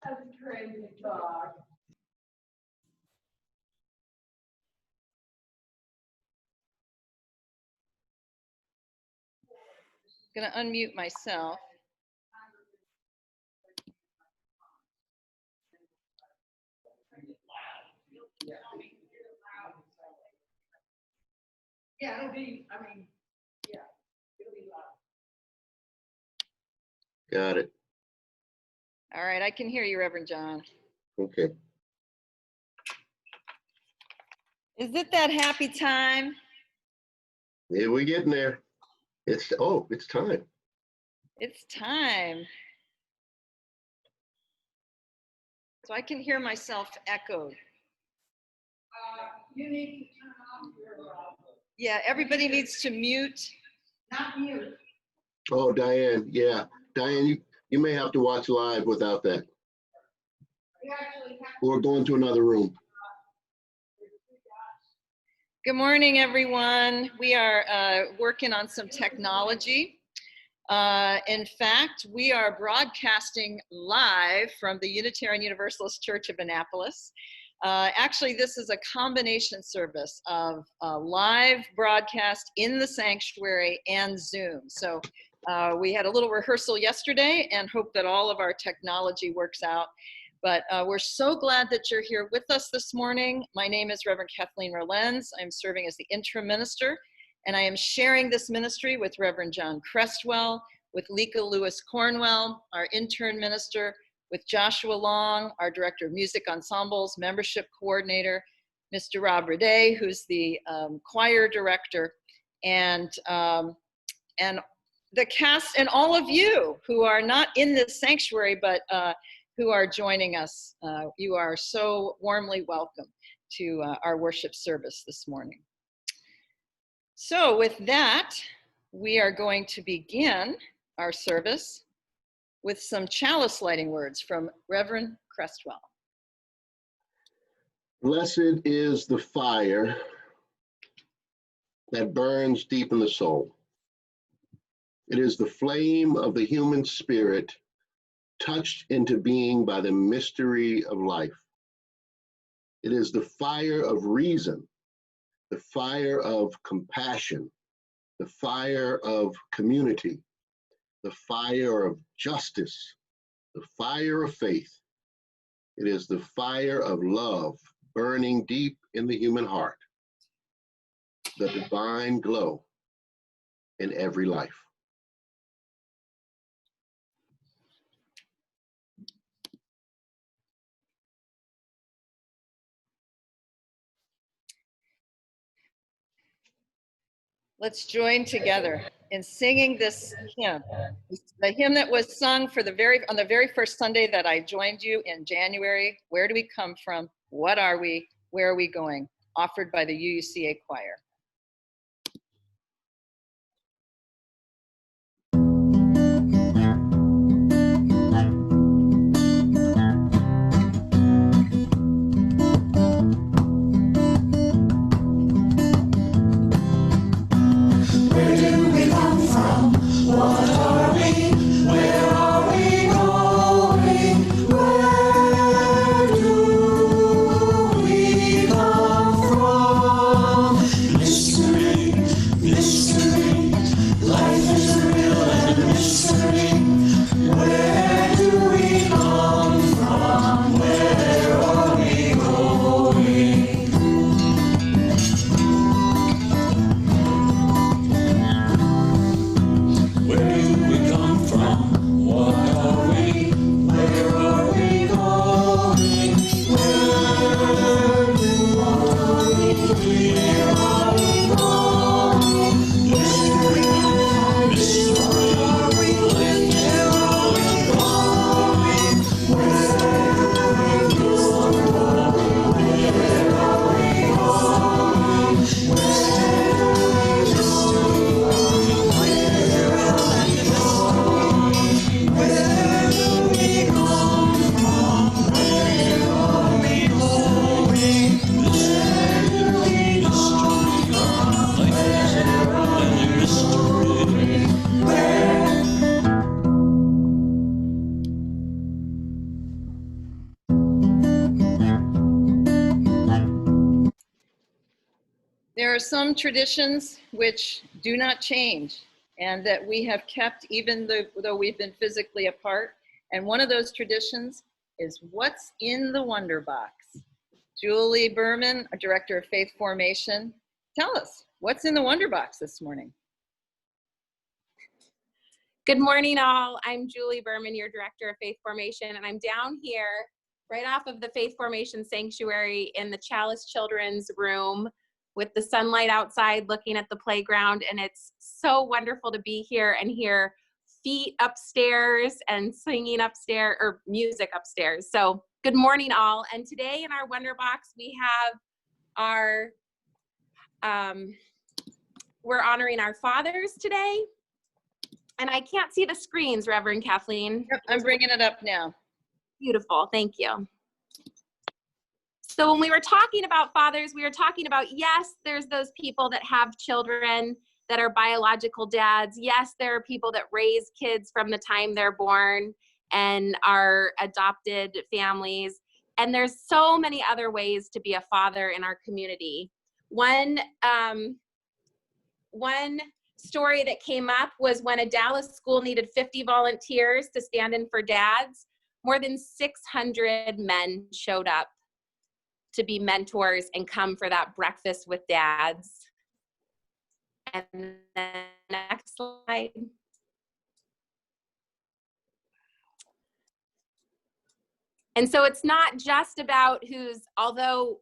That's a crazy dog. I'm going to unmute myself. Yeah, it'll be, I mean, yeah, it'll be loud. Got it. All right, I can hear you, Reverend John. Okay. Is it that happy time? Yeah, we're getting there. It's time. It's time. So I can hear myself echoed. You need to turn off your, Yeah, everybody needs to mute. not mute. Oh, Diane, yeah. Diane, you may have to watch live without that. You actually have Or go into another room. Good morning, everyone. We are working on some technology. In fact, we are broadcasting live from the Unitarian Universalist Church of Annapolis. Actually, this is a combination service of live broadcast in the sanctuary and Zoom. So we had a little rehearsal yesterday and hope that all of our technology works out. But we're so glad that you're here with us this morning. My name is Reverend Kathleen Rolenz. I'm serving as the interim minister, and I am sharing this ministry with Reverend John Crestwell, with Lika Lewis Cornwell, our intern minister, with Joshua Long, our director of music ensembles, membership coordinator, Mr. Rob Raday, who's the choir director, and the cast, and all of you who are not in this sanctuary, but who are joining us. You are so warmly welcome to our worship service this morning. So with that, we are going to begin our service with some chalice lighting words from Reverend Crestwell. Blessed is the fire that burns deep in the soul. It is the flame of the human spirit touched into being by the mystery of life. It is the fire of reason, the fire of compassion, the fire of community, the fire of justice, the fire of faith. It is the fire of love burning deep in the human heart, the divine glow in every life. Let's join together in singing this hymn. The hymn that was sung on the very first Sunday that I joined you in January. Where do we come from? What are we? Where are we going? Offered by the UUCA choir. Where do we come from? There are some traditions which do not change and that we have kept even though we've been physically apart. And one of those traditions is what's in the Wonder Box. Julie Berman, our Director of Faith Formation, tell us, what's in the Wonder Box this morning? Good morning, all. I'm Julie Berman, your Director of Faith Formation, and I'm down here right off of the Faith Formation Sanctuary in the Chalice Children's Room with the sunlight outside looking at the playground, and it's so wonderful to be here and hear feet upstairs and singing upstairs, or music upstairs. So good morning, all. And today in our Wonder Box, we have our, we're honoring our fathers today. And I can't see the screens, Reverend Kathleen. Yep, I'm bringing it up now. Beautiful, thank you. So when we were talking about fathers, we were talking about, yes, there's those people that have children that are biological dads. Yes, there are people that raise kids from the time they're born and are adopted families. And there's so many other ways to be a father in our community. One story that came up was when a Dallas school needed 50 volunteers to stand in for dads. More than 600 men showed up to be mentors and come for that breakfast with dads. And then next slide. And so it's not just about although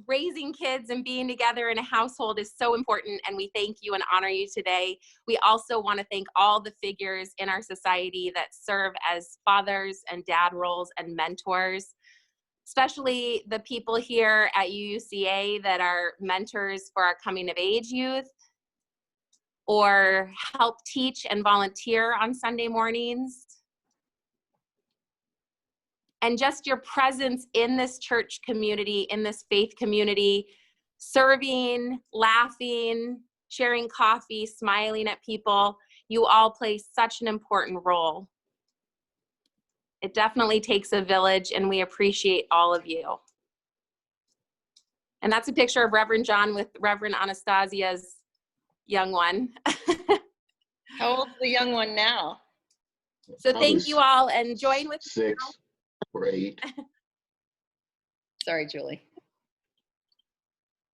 raising kids and being together in a household is so important, and we thank you and honor you today. We also want to thank all the figures in our society that serve as fathers and dad roles and mentors, especially the people here at UUCA that are mentors for our coming of age youth or help teach and volunteer on Sunday mornings. And just your presence in this church community, in this faith community, serving, laughing, sharing coffee, smiling at people, you all play such an important role. It definitely takes a village, and we appreciate all of you. And that's a picture of Reverend John with Reverend Anastasia's young one. How old's the young one now? So thank you all, and join with 6 or 8. Sorry, Julie.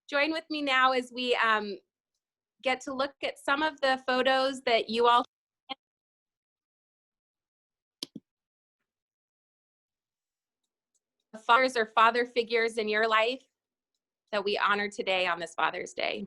Join with me now as we get to look at some of the photos that you all fathers or father figures in your life that we honor today on this Father's Day.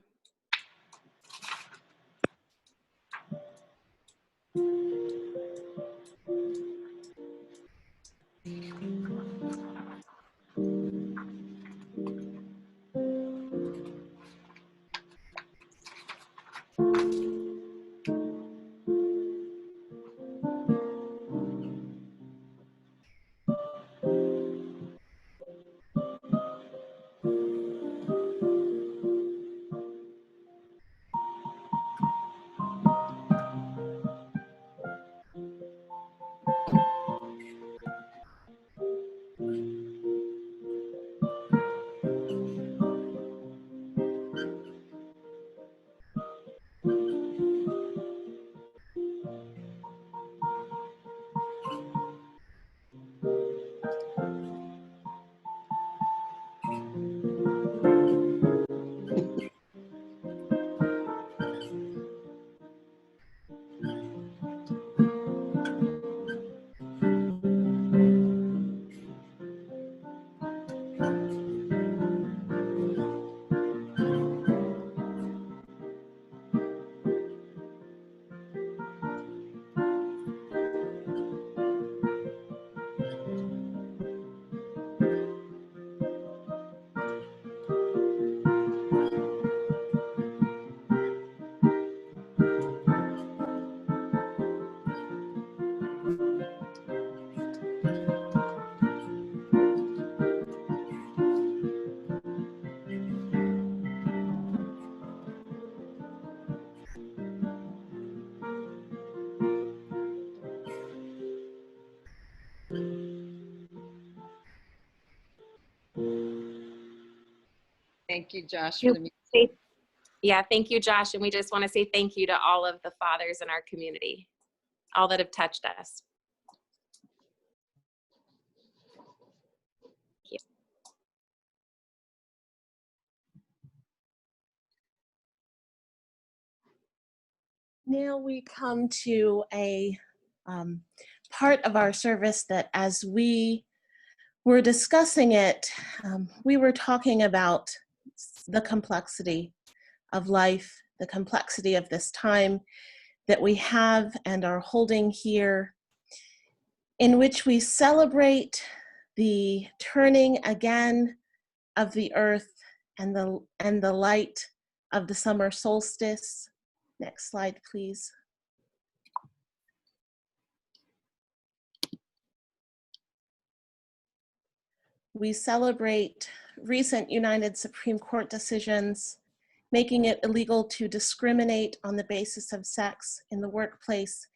Thank you, Josh, for the music. Yeah, thank you, Josh. And we just want to say thank you to all of the fathers in our community, all that have touched us. Thank you. Now we come to a part of our service that, as we were discussing it, we were talking about the complexity of life, the complexity of this time that we have and are holding here, in which we celebrate the turning again of the earth and the light of the summer solstice. Next slide, please. We celebrate recent United Supreme Court decisions, making it illegal to discriminate on the basis of sex in the workplace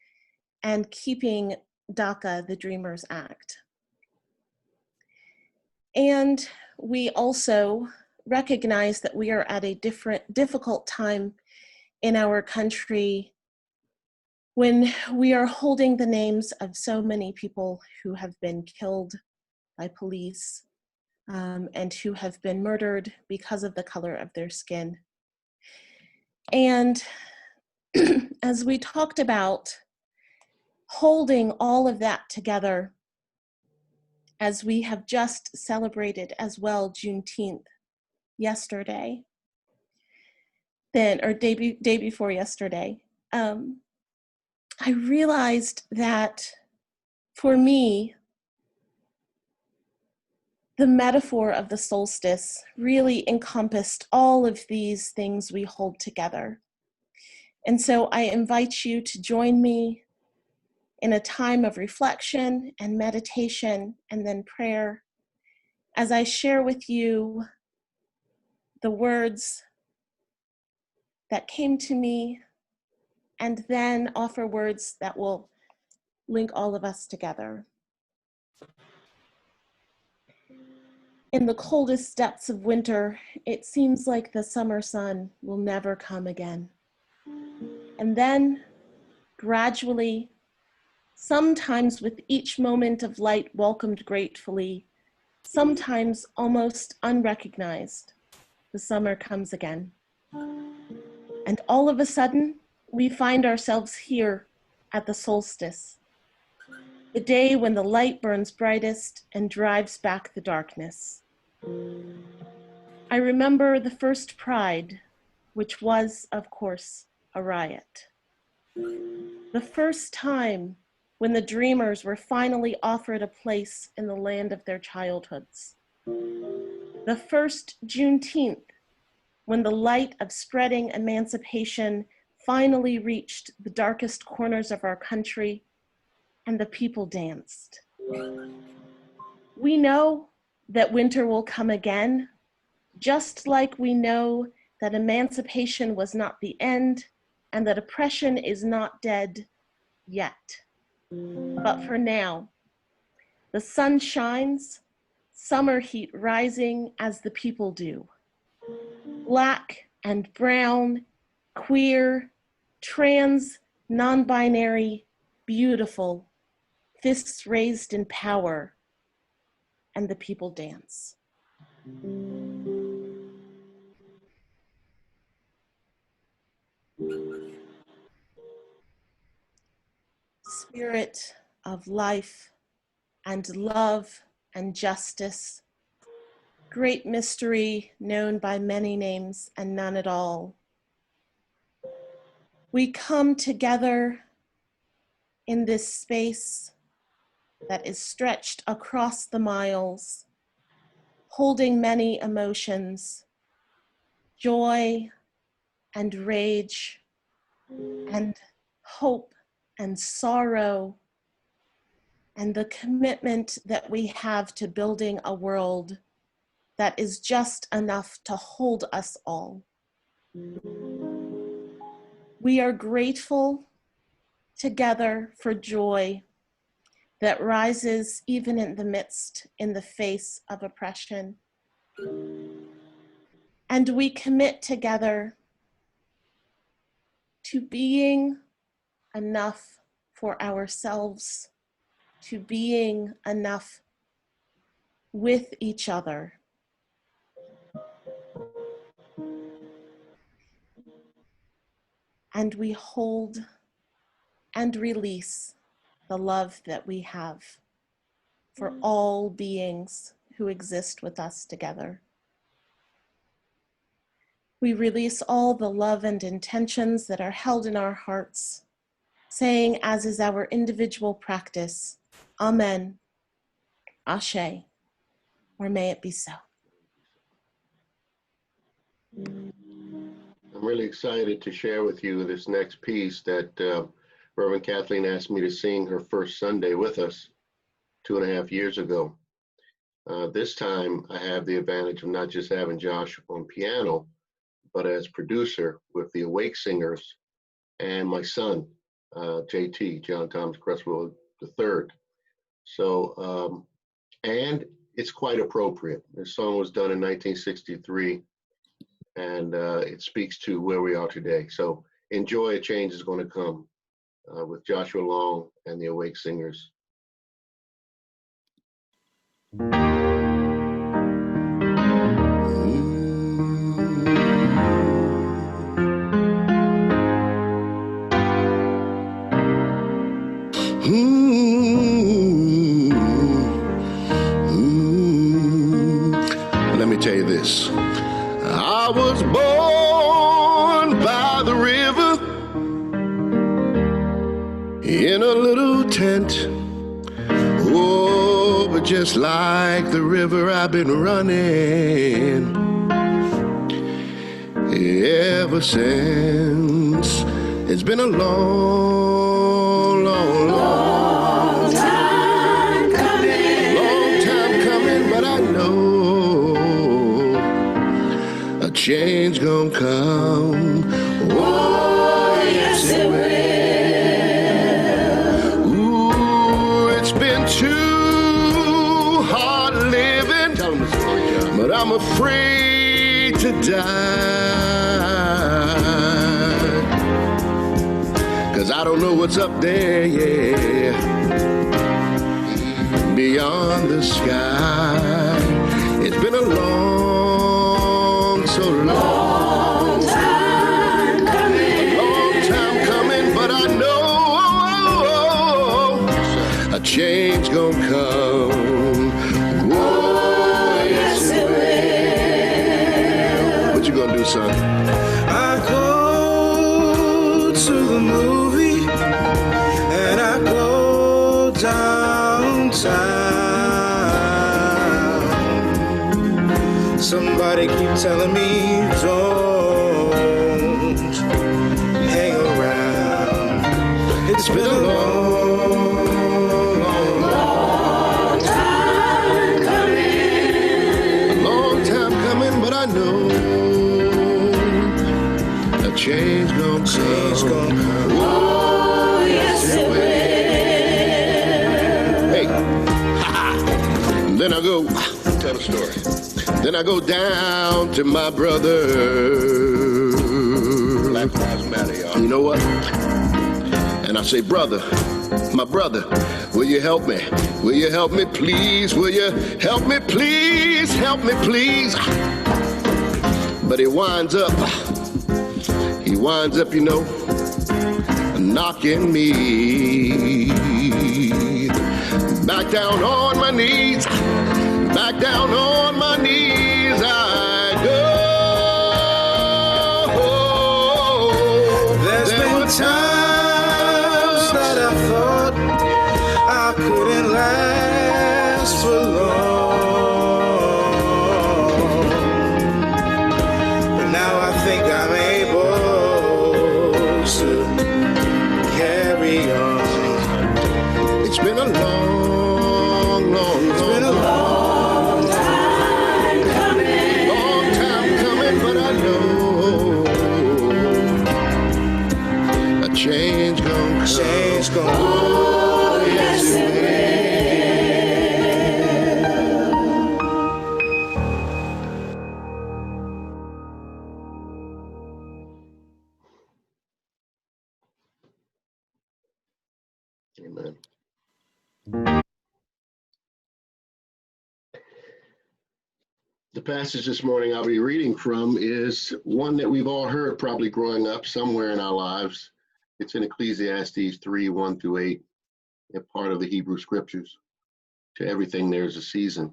and keeping DACA, the Dreamers Act. And we also recognize that we are at a difficult time in our country when we are holding the names of so many people who have been killed by police and who have been murdered because of the color of their skin. And as we talked about holding all of that together, as we have just celebrated as well Juneteenth yesterday, day before yesterday, I realized that for me, the metaphor of the solstice really encompassed all of these things we hold together. And so I invite you to join me in a time of reflection and meditation and then prayer as I share with you the words that came to me and then offer words that will link all of us together. In the coldest depths of winter, it seems like the summer sun will never come again. And then, gradually, sometimes with each moment of light welcomed gratefully, sometimes almost unrecognized, the summer comes again. And all of a sudden, we find ourselves here at the solstice, the day when the light burns brightest and drives back the darkness. I remember the first Pride, which was, of course, a riot. The first time when the dreamers were finally offered a place in the land of their childhoods. The first Juneteenth, when the light of spreading emancipation finally reached the darkest corners of our country and the people danced. We know that winter will come again, just like we know that emancipation was not the end and that oppression is not dead yet. But for now, the sun shines, summer heat rising as the people do. Black and brown, queer, trans, non-binary, beautiful, fists raised in power, and the people dance. Spirit of life and love and justice, great mystery known by many names and none at all. We come together in this space that is stretched across the miles, holding many emotions, joy and rage and hope and sorrow, and the commitment that we have to building a world that is just enough to hold us all. We are grateful together for joy that rises even in the face of oppression. And we commit together to being enough for ourselves, to being enough with each other. And we hold and release the love that we have for all beings who exist with us together. We release all the love and intentions that are held in our hearts, saying, as is our individual practice, Amen, Ashe, or may it be so. I'm really excited to share with you this next piece that Reverend Kathleen asked me to sing her first Sunday with us 2.5 years ago. This time I have the advantage of not just having Josh on piano, but as producer with the Awake Singers and my son, JT, John Thomas Cresswell III. So, and it's quite appropriate. This song was done in 1963, and it speaks to where we are today. So enjoy, a change is going to come with Joshua Long and the Awake Singers. Let me tell you this. I was born by the river in a little tent. Oh, but just like the river, I've been running ever since. It's been a long, long, long time coming. Long time coming, but I know a change gonna come. Oh, yes it will. Ooh, it's been too hard living, but I'm afraid to die. 'Cause I don't know what's up there, yeah, beyond the sky. It's been a long, so long time coming. A long time coming, but I know a change gonna come. Whoa, yes it will. What you gonna do, son? I go to the movie and I go downtown. Somebody keep telling me don't hang around. It's been a long, long time coming. A long time coming, but I know a change gonna come. Oh, yes it will. Hey, then I go, tell a story. Then I go down to my brother. Black Lives Matter, y'all. You know what? And I say, brother, my brother, will you help me? Will you help me, please? Will you help me, please? Help me, please. But he winds up, you know, knocking me back down on my knees. Back down on my knees I go. There's been times that I thought I couldn't last for long, but now I think I'm able to carry on. It's been a long, long, It's been a long time coming. long time coming, but I know a change gonna come. Change gonna Oh, yes it will. The passage this morning I'll be reading from is one that we've all heard probably growing up somewhere in our lives. It's in Ecclesiastes 3:1-8, a part of the Hebrew scriptures. To everything there's a season.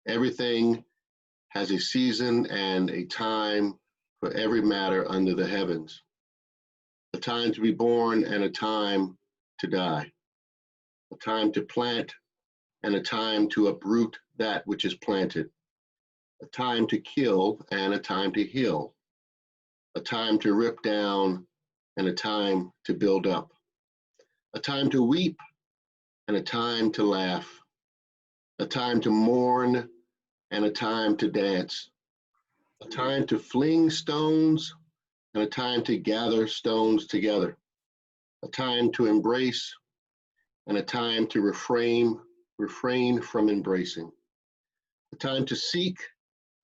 Everything has a season and a time for every matter under the heavens. A time to be born and a time to die. A time to plant and a time to uproot that which is planted. A time to kill and a time to heal. A time to rip down and a time to build up. A time to weep and a time to laugh. A time to mourn and a time to dance. A time to fling stones and a time to gather stones together. A time to embrace and a time to refrain from embracing. A time to seek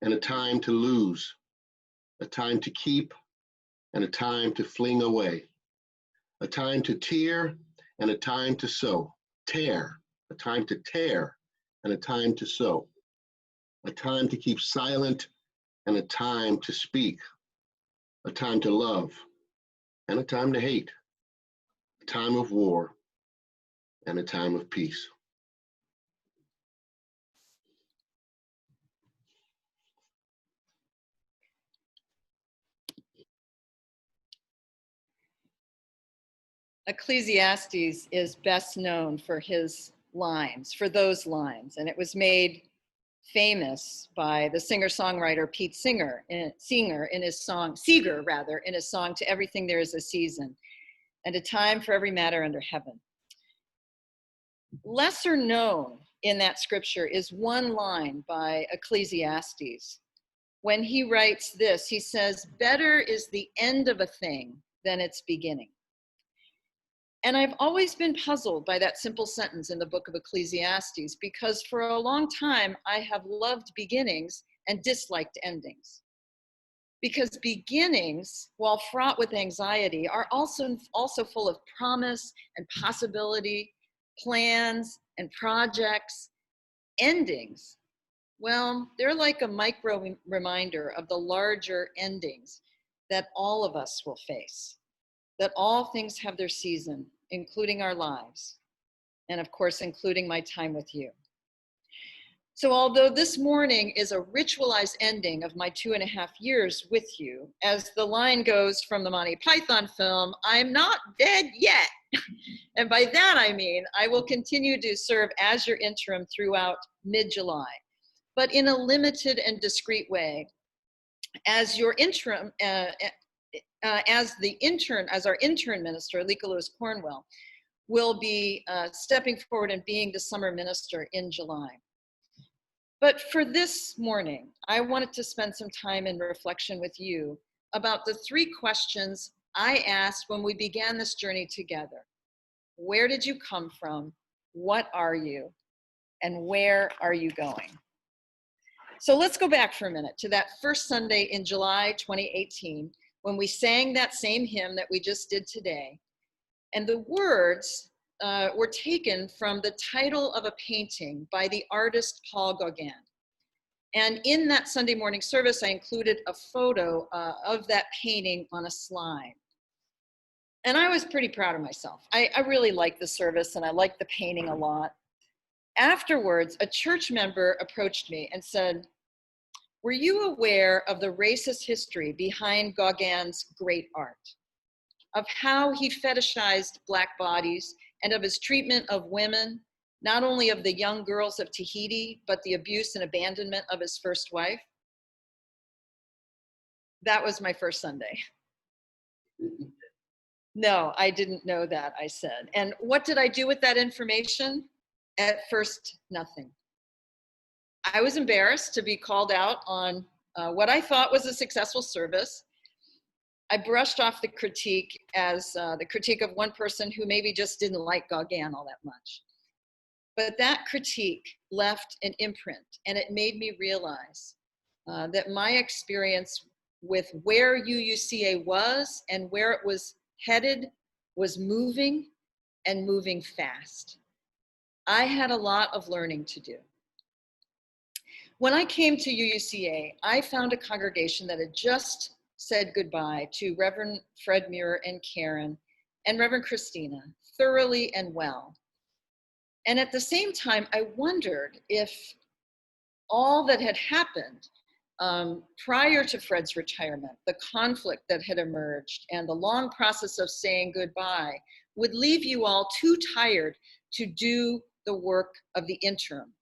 and a time to lose. A time to keep and a time to fling away. A time to tear and a time to sow. Tear, a time to tear and a time to sow. A time to keep silent and a time to speak. A time to love and a time to hate. A time of war and a time of peace. Ecclesiastes is best known for his lines, for those lines, and it was made famous by the singer-songwriter Pete Seeger in his song To Everything There Is a Season, and a time for every matter under heaven. Lesser known in that scripture is one line by Ecclesiastes. When he writes this, he says, "Better is the end of a thing than its beginning." And I've always been puzzled by that simple sentence in the book of Ecclesiastes, because for a long time I have loved beginnings and disliked endings. Because beginnings, while fraught with anxiety, are also full of promise and possibility, plans and projects. Endings, well, they're like a micro reminder of the larger endings that all of us will face, that all things have their season, including our lives, and of course, including my time with you. So although this morning is a ritualized ending of my 2.5 years with you, as the line goes from the Monty Python film, "I'm not dead yet." And by that I mean, I will continue to serve as your interim throughout mid-July, but in a limited and discreet way. As your interim, as our intern minister, Lika Lewis Cornwell, will be stepping forward and being the summer minister in July. But for this morning, I wanted to spend some time in reflection with you about the 3 questions I asked when we began this journey together. Where did you come from? What are you? And where are you going? So let's go back for a minute to that first Sunday in July 2018, when we sang that same hymn that we just did today. And the words were taken from the title of a painting by the artist Paul Gauguin. And in that Sunday morning service, I included a photo of that painting on a slide. And I was pretty proud of myself. I really liked the service and I liked the painting a lot. Afterwards, a church member approached me and said, "Were you aware of the racist history behind Gauguin's great art? Of how he fetishized Black bodies and of his treatment of women, not only of the young girls of Tahiti, but the abuse and abandonment of his first wife?" That was my first Sunday. No, I didn't know that, I said. And what did I do with that information? At first, nothing. I was embarrassed to be called out on what I thought was a successful service. I brushed off the critique as the critique of one person who maybe just didn't like Gauguin all that much. But that critique left an imprint, and it made me realize that my experience with where UUCA was and where it was headed was moving, and moving fast. I had a lot of learning to do. When I came to UUCA, I found a congregation that had just said goodbye to Reverend Fred Muir and Karen and Reverend Christina thoroughly and well. And at the same time, I wondered if all that had happened prior to Fred's retirement, the conflict that had emerged and the long process of saying goodbye would leave you all too tired to do the work of the interim.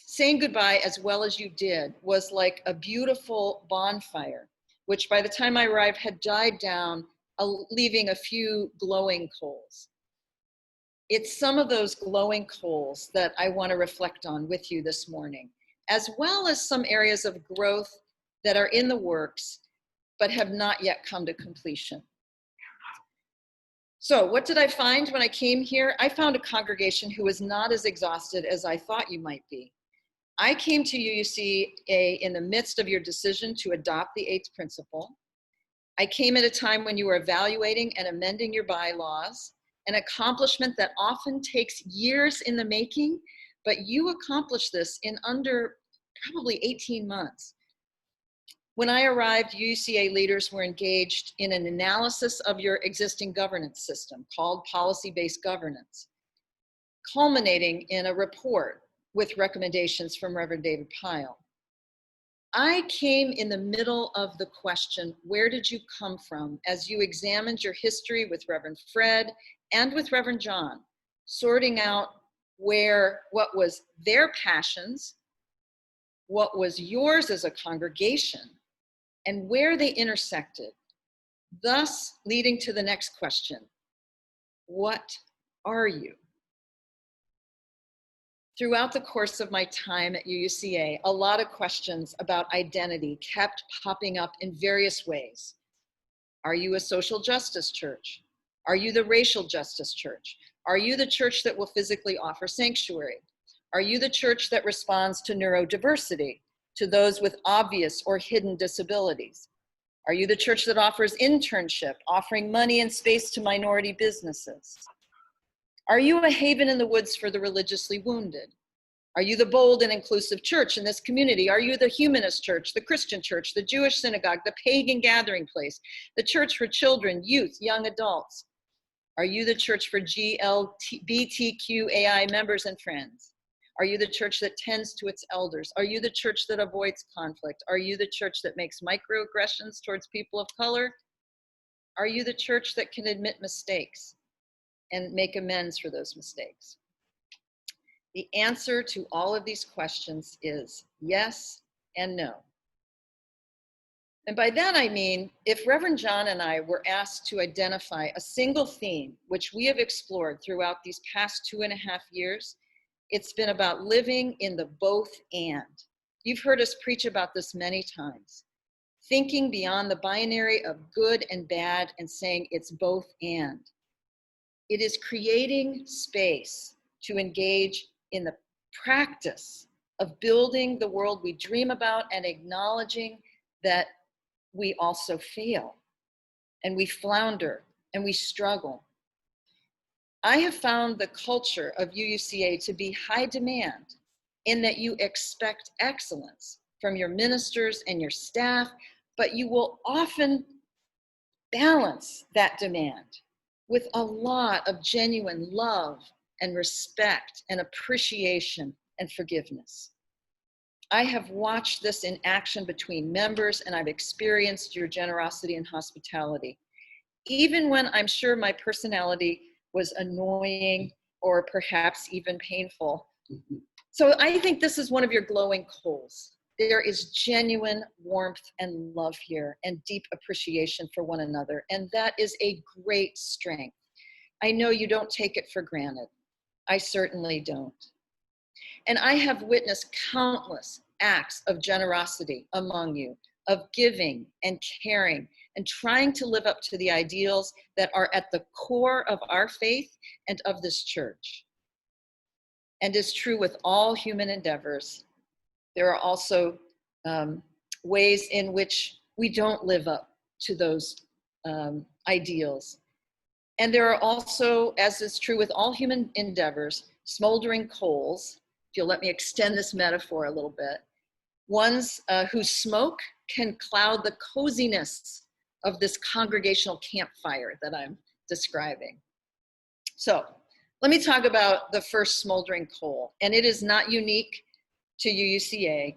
Saying goodbye as well as you did was like a beautiful bonfire, which by the time I arrived had died down, leaving a few glowing coals. It's some of those glowing coals that I want to reflect on with you this morning, as well as some areas of growth that are in the works, but have not yet come to completion. So what did I find when I came here? I found a congregation who was not as exhausted as I thought you might be. I came to UUCA in the midst of your decision to adopt the 8th principle. I came at a time when you were evaluating and amending your bylaws, an accomplishment that often takes years in the making, but you accomplished this in under probably 18 months. When I arrived, UUCA leaders were engaged in an analysis of your existing governance system called policy-based governance, culminating in a report with recommendations from Reverend David Pyle. I came in the middle of the question, where did you come from, as you examined your history with Reverend Fred and with Reverend John, sorting out what was their passions, what was yours as a congregation, and where they intersected, thus leading to the next question, what are you? Throughout the course of my time at UUCA, a lot of questions about identity kept popping up in various ways. Are you a social justice church? Are you the racial justice church? Are you the church that will physically offer sanctuary? Are you the church that responds to neurodiversity, to those with obvious or hidden disabilities? Are you the church that offers internship, offering money and space to minority businesses? Are you a haven in the woods for the religiously wounded? Are you the bold and inclusive church in this community? Are you the humanist church, the Christian church, the Jewish synagogue, the pagan gathering place, the church for children, youth, young adults? Are you the church for LGBTQAI members and friends? Are you the church that tends to its elders? Are you the church that avoids conflict? Are you the church that makes microaggressions towards people of color? Are you the church that can admit mistakes and make amends for those mistakes? The answer to all of these questions is yes and no. And by that I mean, if Reverend John and I were asked to identify a single theme which we have explored throughout these past 2.5 years, it's been about living in the both and. You've heard us preach about this many times. Thinking beyond the binary of good and bad and saying it's both and. It is creating space to engage in the practice of building the world we dream about and acknowledging that we also fail and we flounder and we struggle. I have found the culture of UUCA to be high demand in that you expect excellence from your ministers and your staff, but you will often balance that demand with a lot of genuine love and respect and appreciation and forgiveness. I have watched this in action between members, and I've experienced your generosity and hospitality. Even when I'm sure my personality was annoying or perhaps even painful. So I think this is one of your glowing coals. There is genuine warmth and love here and deep appreciation for one another, and that is a great strength. I know you don't take it for granted. I certainly don't. And I have witnessed countless acts of generosity among you, of giving and caring and trying to live up to the ideals that are at the core of our faith and of this church. And is true with all human endeavors. There are also ways in which we don't live up to those ideals. And there are also, as is true with all human endeavors, smoldering coals if you'll let me extend this metaphor a little bit, ones whose smoke can cloud the coziness of this congregational campfire that I'm describing. So let me talk about the first smoldering coal, and it is not unique to UUCA.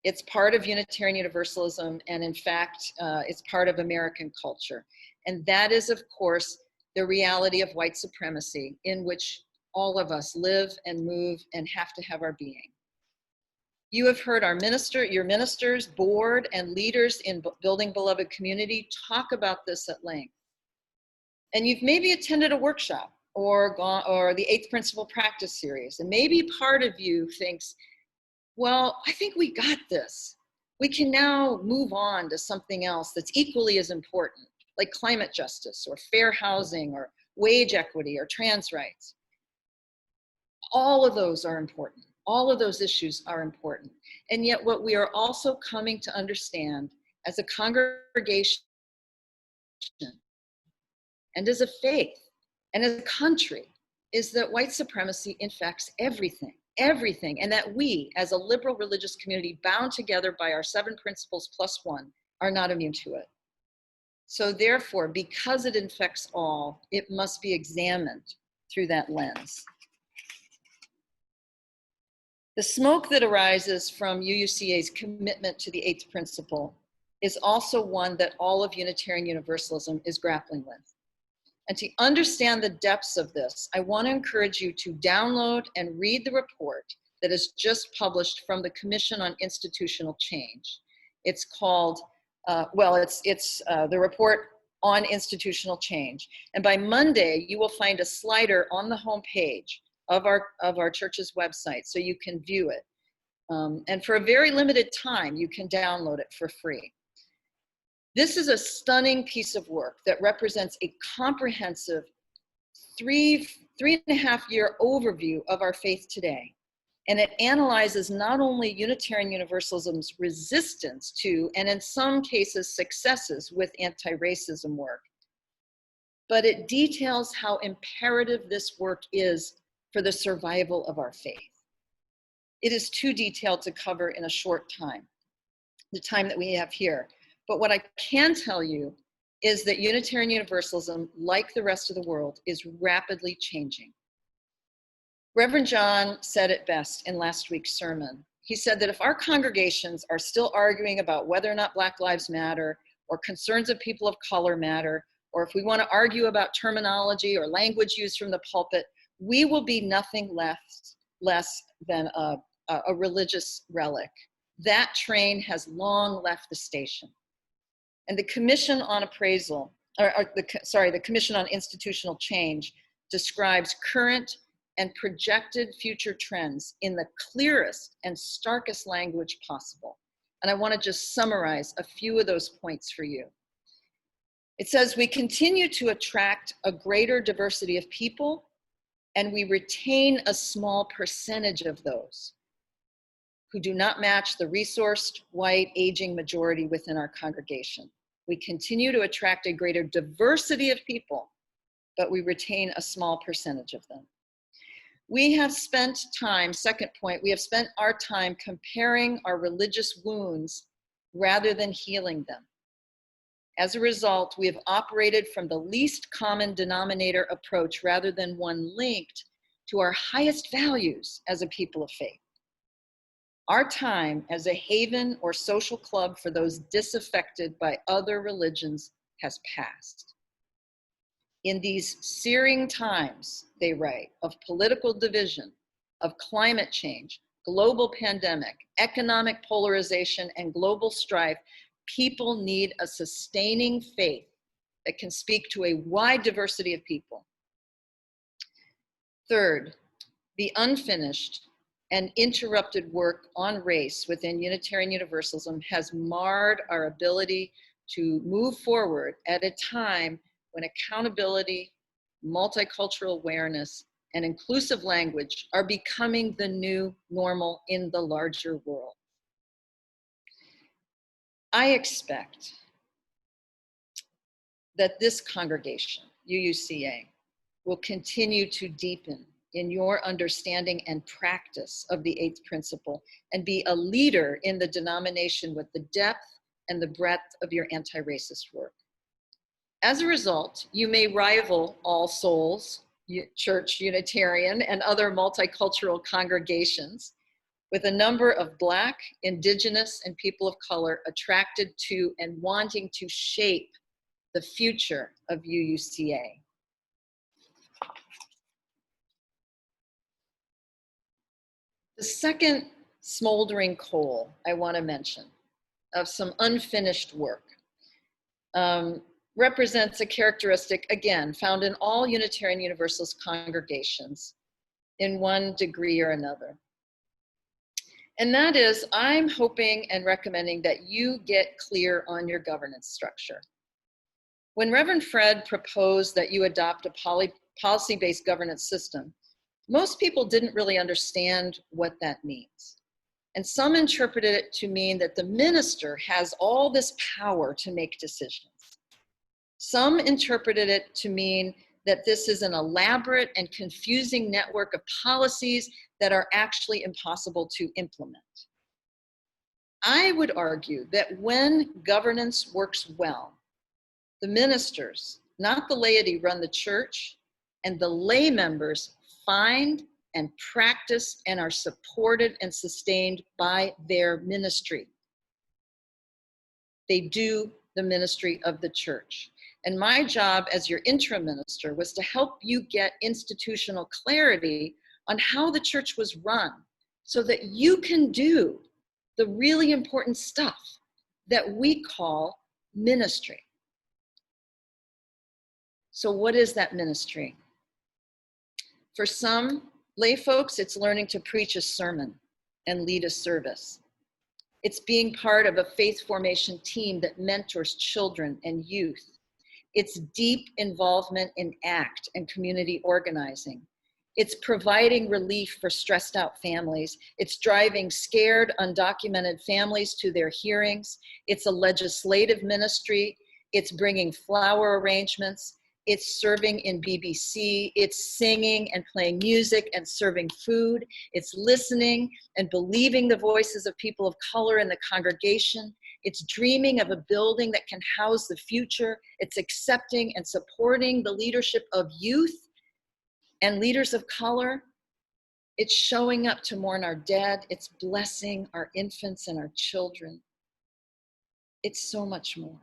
It's part of Unitarian Universalism, and in fact, it's part of American culture. And that is, of course, the reality of white supremacy in which all of us live and move and have to have our being. You have heard your ministers, board, and leaders in Building Beloved Community talk about this at length. And you've maybe attended a workshop or the 8th Principle Practice Series, and maybe part of you thinks, well, I think we got this. We can now move on to something else that's equally as important, like climate justice or fair housing or wage equity or trans rights. All of those are important. All of those issues are important. And yet what we are also coming to understand as a congregation and as a faith and as a country is that white supremacy infects everything. Everything, and that we, as a liberal religious community bound together by our 7 principles plus 1, are not immune to it. So therefore, because it infects all, it must be examined through that lens. The smoke that arises from UUCA's commitment to the 8th principle is also one that all of Unitarian Universalism is grappling with. And to understand the depths of this, I want to encourage you to download and read the report that is just published from the Commission on Institutional Change. It's called, the report on institutional change. And by Monday, you will find a slider on the homepage of our church's website, so you can view it. And for a very limited time, you can download it for free. This is a stunning piece of work that represents a comprehensive 3.5 year overview of our faith today. And it analyzes not only Unitarian Universalism's resistance to, and in some cases successes with anti-racism work, but it details how imperative this work is for the survival of our faith. It is too detailed to cover in a short time, the time that we have here. But what I can tell you is that Unitarian Universalism, like the rest of the world, is rapidly changing. Reverend John said it best in last week's sermon. He said that if our congregations are still arguing about whether or not Black Lives Matter, or concerns of people of color matter, or if we want to argue about terminology or language used from the pulpit, we will be nothing less than a religious relic. That train has long left the station. And the Commission on the Commission on Institutional Change describes current and projected future trends in the clearest and starkest language possible. And I want to just summarize a few of those points for you. It says, we continue to attract a greater diversity of people, and we retain a small percentage of those who do not match the resourced, white, aging majority within our congregation. We continue to attract a greater diversity of people, but we retain a small percentage of them. We have spent time, second point, we have spent our time comparing our religious wounds rather than healing them. As a result, we have operated from the least common denominator approach rather than one linked to our highest values as a people of faith. Our time as a haven or social club for those disaffected by other religions has passed. In these searing times, they write, of political division, of climate change, global pandemic, economic polarization, and global strife, people need a sustaining faith that can speak to a wide diversity of people. Third, the unfinished and interrupted work on race within Unitarian Universalism has marred our ability to move forward at a time when accountability, multicultural awareness, and inclusive language are becoming the new normal in the larger world. I expect that this congregation, UUCA, will continue to deepen in your understanding and practice of the eighth principle and be a leader in the denomination with the depth and the breadth of your anti-racist work. As a result, you may rival All Souls, Church Unitarian, and other multicultural congregations with a number of Black, Indigenous, and people of color attracted to and wanting to shape the future of UUCA. The second smoldering coal I want to mention of some unfinished work represents a characteristic, again, found in all Unitarian Universalist congregations in one degree or another. And that is, I'm hoping and recommending that you get clear on your governance structure. When Reverend Fred proposed that you adopt a policy-based governance system, most people didn't really understand what that means. And some interpreted it to mean that the minister has all this power to make decisions. Some interpreted it to mean that this is an elaborate and confusing network of policies that are actually impossible to implement. I would argue that when governance works well, the ministers, not the laity, run the church, and the lay members find and practice and are supported and sustained by their ministry. They do the ministry of the church. And my job as your interim minister was to help you get institutional clarity on how the church was run so that you can do the really important stuff that we call ministry. So what is that ministry? For some lay folks, it's learning to preach a sermon and lead a service. It's being part of a faith formation team that mentors children and youth. It's deep involvement in ACT and community organizing. It's providing relief for stressed out families. It's driving scared, undocumented families to their hearings. It's a legislative ministry. It's bringing flower arrangements. It's serving in BBC. It's singing and playing music and serving food. It's listening and believing the voices of people of color in the congregation. It's dreaming of a building that can house the future. It's accepting and supporting the leadership of youth and leaders of color. It's showing up to mourn our dead. It's blessing our infants and our children. It's so much more.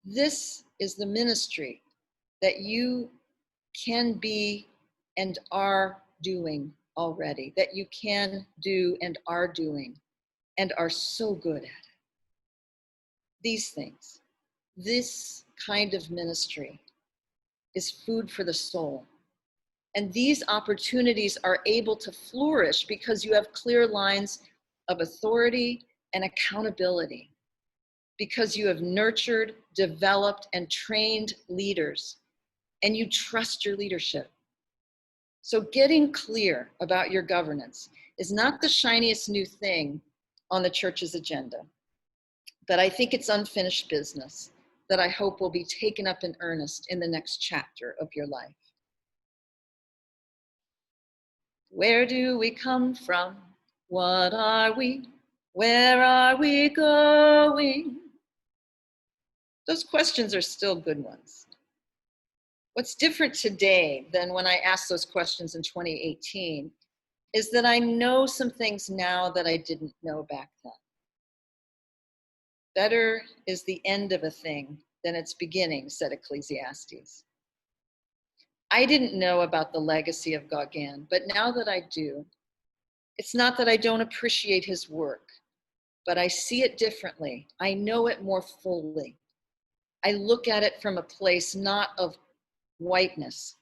This is the ministry that you can be and are doing already, that you can do and are doing and are so good at it. These things, this kind of ministry is food for the soul. And these opportunities are able to flourish because you have clear lines of authority and accountability, because you have nurtured, developed, and trained leaders, and you trust your leadership. So getting clear about your governance is not the shiniest new thing on the church's agenda, but I think it's unfinished business that I hope will be taken up in earnest in the next chapter of your life. Where do we come from? What are we? Where are we going? Those questions are still good ones. What's different today than when I asked those questions in 2018 is that I know some things now that I didn't know back then. Better is the end of a thing than its beginning, said Ecclesiastes. I didn't know about the legacy of Gauguin, but now that I do, it's not that I don't appreciate his work, but I see it differently. I know it more fully. I look at it from a place not of whiteness,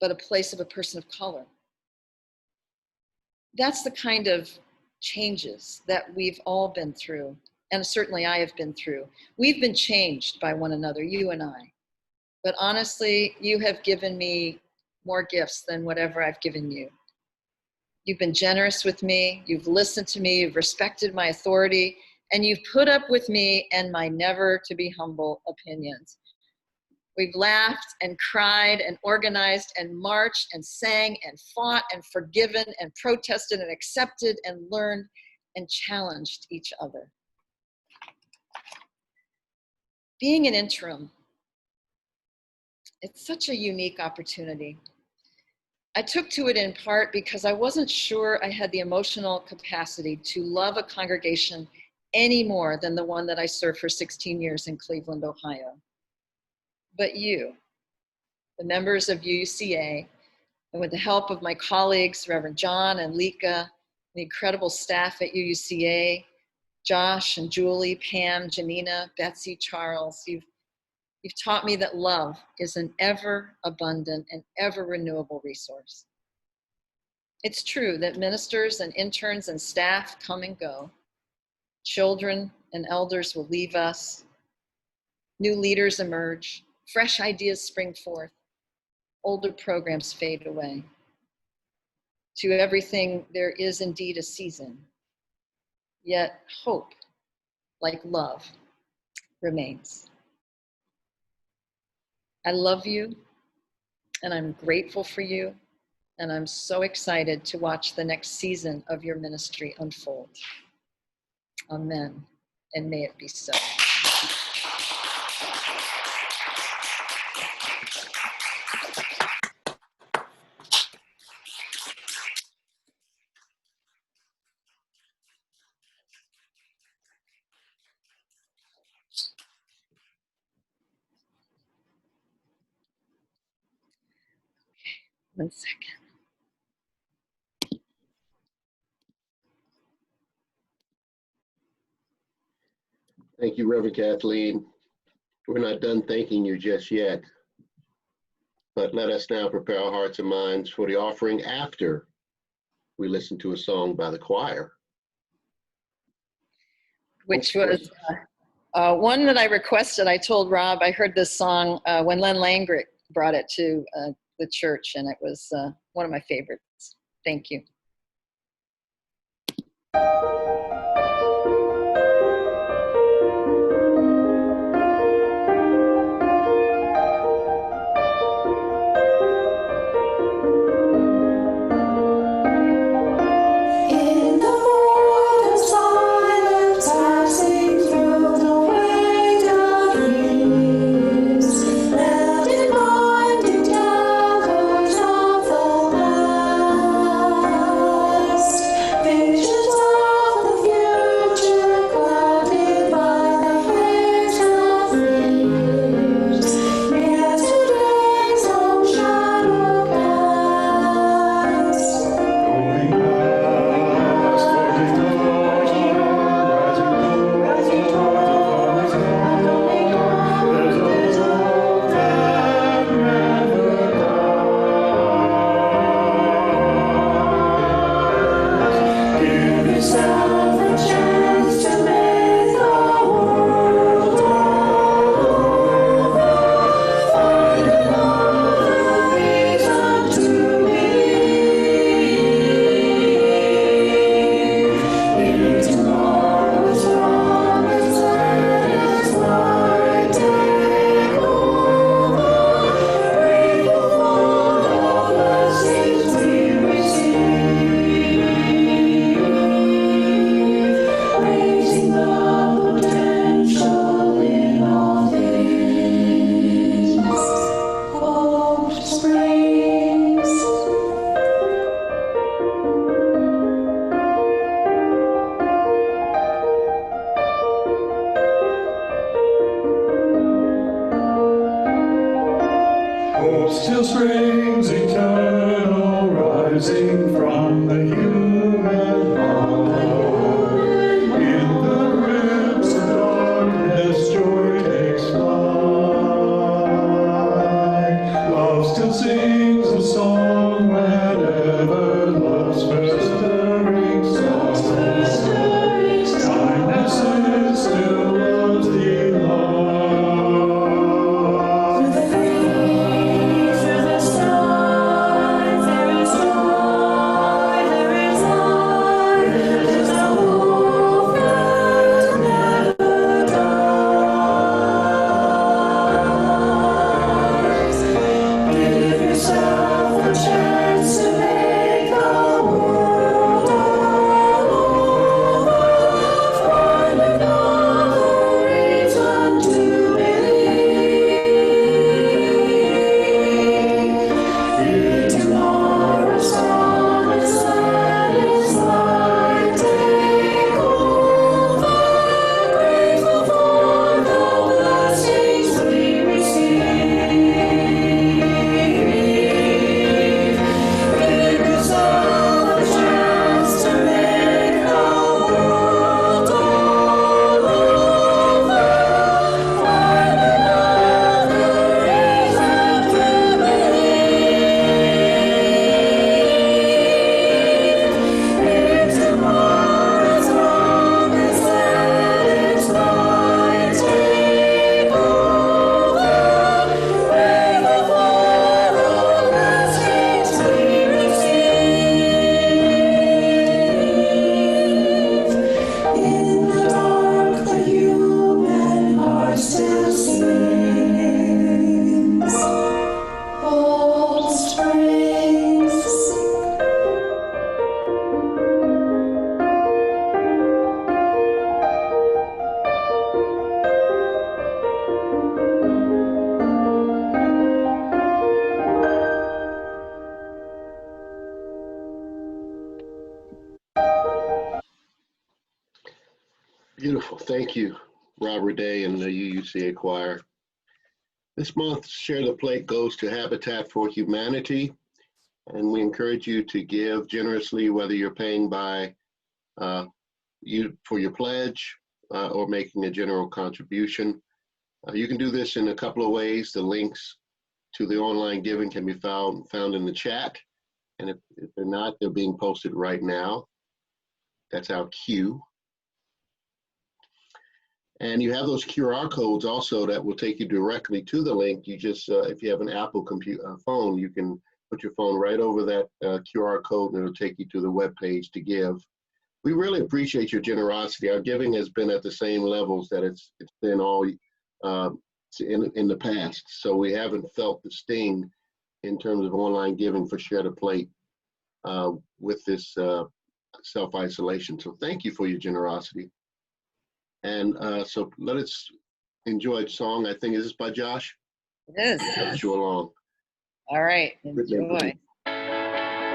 but a place of a person of color. That's the kind of changes that we've all been through, and certainly I have been through. We've been changed by one another, you and I. But honestly, you have given me more gifts than whatever I've given you. You've been generous with me, you've listened to me, you've respected my authority, and you've put up with me and my never to be humble opinions, We've laughed and cried and organized and marched and sang and fought and forgiven and protested and accepted and learned and challenged each other. Being an interim, it's such a unique opportunity. I took to it in part because I wasn't sure I had the emotional capacity to love a congregation any more than the one that I served for 16 years in Cleveland, Ohio. But you, the members of UUCA, and with the help of my colleagues, Reverend John and Lika, the incredible staff at UUCA, Josh and Julie, Pam, Janina, Betsy, Charles, you've taught me that love is an ever abundant and ever renewable resource. It's true that ministers and interns and staff come and go. Children and elders will leave us. New leaders emerge. Fresh ideas spring forth. Older programs fade away. To everything, there is indeed a season. Yet hope, like love, remains. I love you, and I'm grateful for you, and I'm so excited to watch the next season of your ministry unfold. Amen, and may it be so. One second. Thank you, Reverend Kathleen. We're not done thanking you just yet, but let us now prepare our hearts and minds for the offering after we listen to a song by the choir. Which was one that I requested. I told Rob I heard this song when Len Langrick brought it to the church, and it was one of my favorites. Thank you. Still springs eternal, rising from the human heart. In the grips of darkness, joy takes flight. Love still sings a song whenever love's first stirring song. Kindness is still love's delight. Through the stars there is joy. Beautiful. Thank you, Robert Day and the UUCA Choir. This month, Share the Plate goes to Habitat for Humanity, and we encourage you to give generously, whether you're paying by for your pledge or making a general contribution. You can do this in a couple of ways. The links to the online giving can be found in the chat, and if they're not, they're being posted right now. That's our cue. And you have those QR codes also that will take you directly to the link. You just, if you have an Apple phone, you can put your phone right over that QR code and it'll take you to the web page to give. We really appreciate your generosity. Our giving has been at the same levels that it's been all in the past. So we haven't felt the sting in terms of online giving for Share the Plate with this self-isolation. So thank you for your generosity. And so let us enjoy a song. I think, is this by Josh? It is. Pass you along. All right, enjoy. Yeah.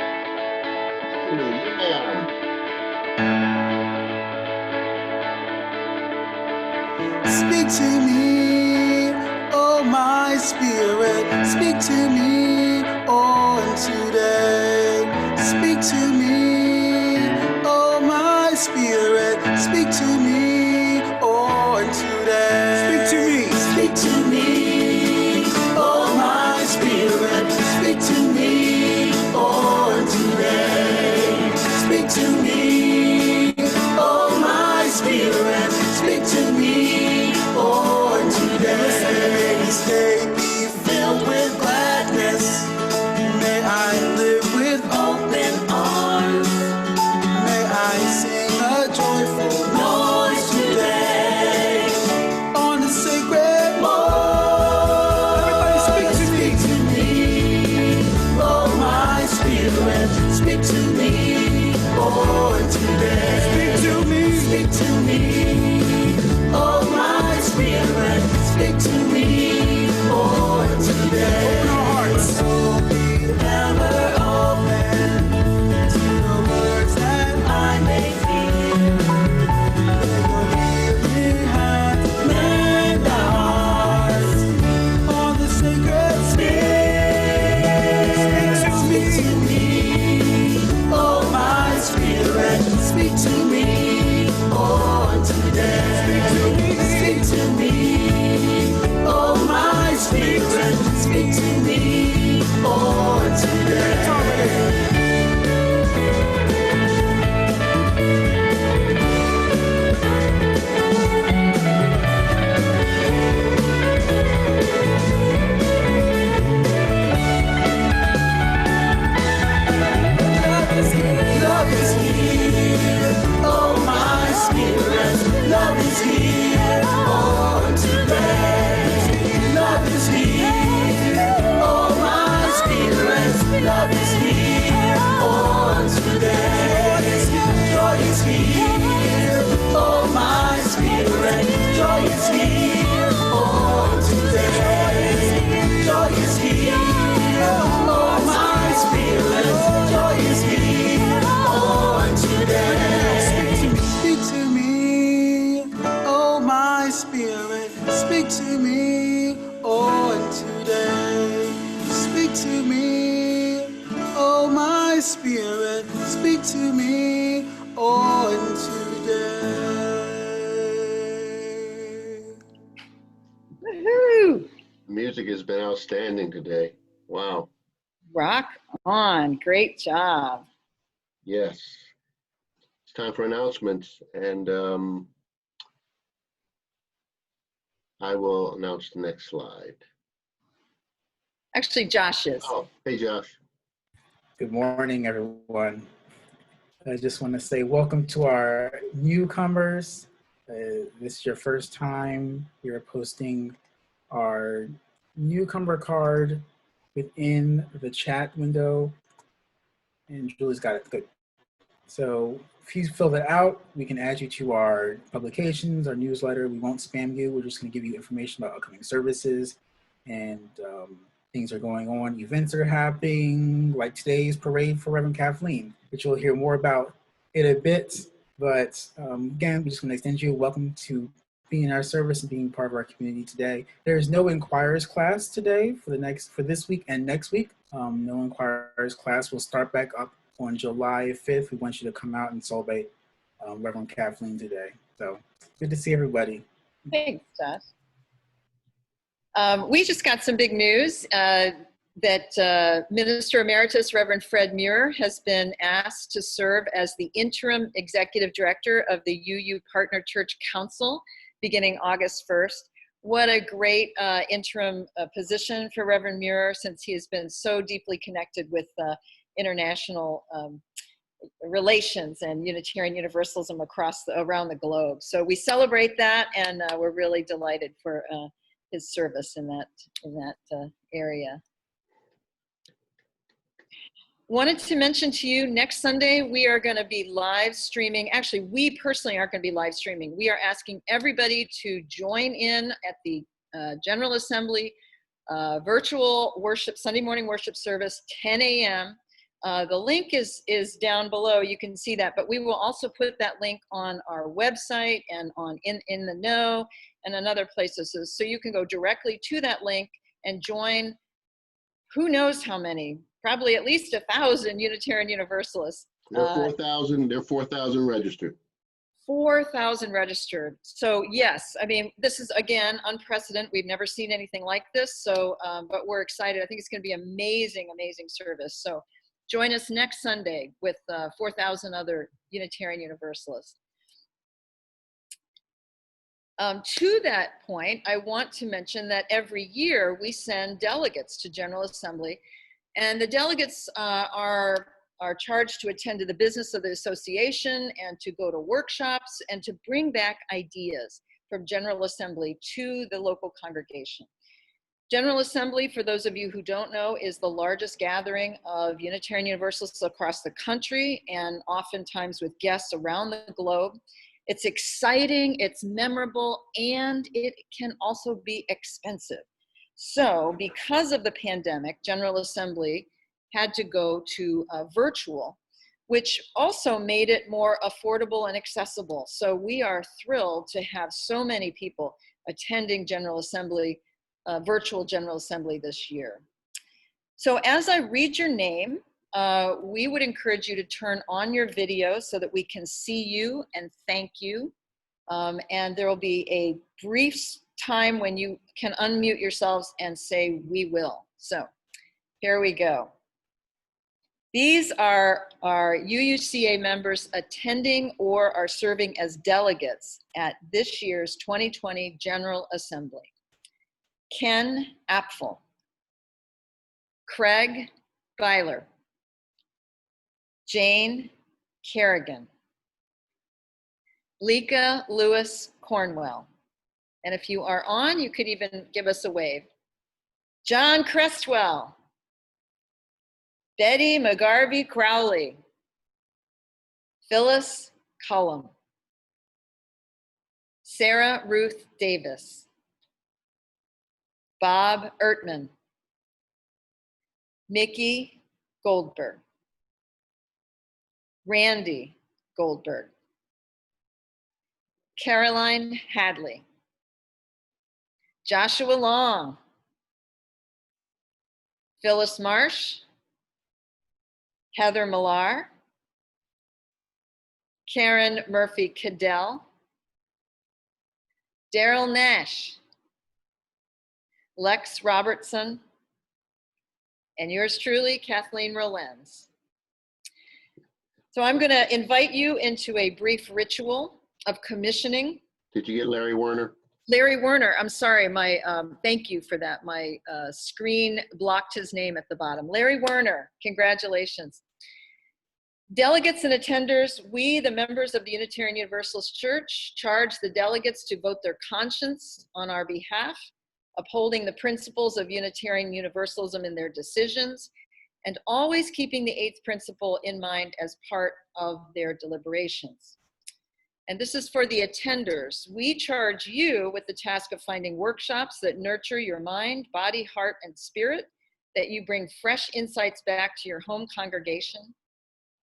Speak to me, oh my spirit. Speak to me, oh today. Speak to me, oh my spirit. Speak to me, oh today. Speak to me, speak to me, oh my spirit. Speak to me, oh today. Speak to me, oh my spirit. Speak to me, oh today. This day be filled with gladness. May I live with open arms. May I sing a joyful noise today on the sacred moon. Everybody speak to me, oh my spirit. Speak to me, oh today. Speak to me, speak to me, oh my spirit. Speak to me, oh today. Open our hearts. So be ever open to the words that I may hear. Let your healing hand mend our hearts on the sacred spirit. Speak to me, oh my spirit. Speak to me, oh today. Speak to me, oh my spirit. Speak to me, oh today. Love is here, oh my spirit. Love is here, oh today. Love is here, oh my spirit. Love is here, oh today. Joy is here, oh my spirit. Joy is here, oh today. Joy is here, oh my spirit. Joy is here, oh today. Speak to me, oh my spirit. Speak to me, oh today. Speak to me, oh my spirit. Speak to me, oh today. Woohoo! Music has been outstanding today. Wow. Rock on. Great job. Yes. It's time for announcements, and I will announce the next slide. Actually, Josh is. Oh, hey, Josh. Good morning, everyone. I just want to say welcome to our newcomers. This is your first time. We are posting our newcomer card within the chat window. And Julie's got it. Good. So if you fill that out, we can add you to our publications, our newsletter. We won't spam you. We're just going to give you information about upcoming services and things are going on. Events are happening, like today's parade for Reverend Kathleen, which you'll hear more about in a bit. But again, we just want to extend you a welcome to being in our service and being part of our community today. There's no Inquirers class today for this week and next week. No Inquirers class will start back up on July 5th. We want you to come out and celebrate Reverend Kathleen today. So good to see everybody. Thanks, Josh. We just got some big news that Minister Emeritus Reverend Fred Muir has been asked to serve as the interim executive director of the UU Partner Church Council beginning August 1st. What a great interim position for Reverend Muir, since he has been so deeply connected with international relations and Unitarian Universalism around the globe. So we celebrate that, and we're really delighted for his service in that area. Wanted to mention to you, next Sunday we are going to be live streaming. Actually, we personally aren't going to be live streaming. We are asking everybody to join in at the General Assembly virtual worship, Sunday morning worship service, 10 a.m. The link is down below. You can see that, but we will also put that link on our website and on in the Know and in other places. So you can go directly to that link and join who knows how many, probably at least 1,000 Unitarian Universalists. There are 4,000 registered. 4,000 registered. So yes, I mean, this is again unprecedented. We've never seen anything like this. So, but we're excited. I think it's going to be amazing, amazing service. So join us next Sunday with 4,000 other Unitarian Universalists. To that point, I want to mention that every year we send delegates to General Assembly, and the delegates are charged to attend to the business of the association and to go to workshops and to bring back ideas from General Assembly to the local congregation. General Assembly, for those of you who don't know, is the largest gathering of Unitarian Universalists across the country, and oftentimes with guests around the globe. It's exciting, it's memorable, and it can also be expensive. So because of the pandemic, General Assembly had to go to virtual, which also made it more affordable and accessible. So we are thrilled to have so many people attending General Assembly, virtual General Assembly this year. So as I read your name, we would encourage you to turn on your video so that we can see you and thank you. And there will be a brief time when you can unmute yourselves and say, "We will." So here we go. These are our UUCA members attending or are serving as delegates at this year's 2020 General Assembly. Ken Apfel, Craig Byler, Jane Kerrigan, Lika Lewis Cornwell, and if you are on, you could even give us a wave. John Crestwell, Betty McGarvey Crowley, Phyllis Cullum, Sarah Ruth Davis, Bob Ertman, Mickey Goldberg, Randy Goldberg, Caroline Hadley, Joshua Long, Phyllis Marsh, Heather Millar, Karen Murphy Cadell, Daryl Nash, Lex Robertson, and yours truly, Kathleen Rollens. So I'm going to invite you into a brief ritual of commissioning. Did you get Larry Werner? Larry Werner, I'm sorry, thank you for that. My screen blocked his name at the bottom. Larry Werner, congratulations. Delegates and attenders, we, the members of the Unitarian Universalist Church, charge the delegates to vote their conscience on our behalf, upholding the principles of Unitarian Universalism in their decisions, and always keeping the eighth principle in mind as part of their deliberations. And this is for the attenders. We charge you with the task of finding workshops that nurture your mind, body, heart, and spirit, that you bring fresh insights back to your home congregation,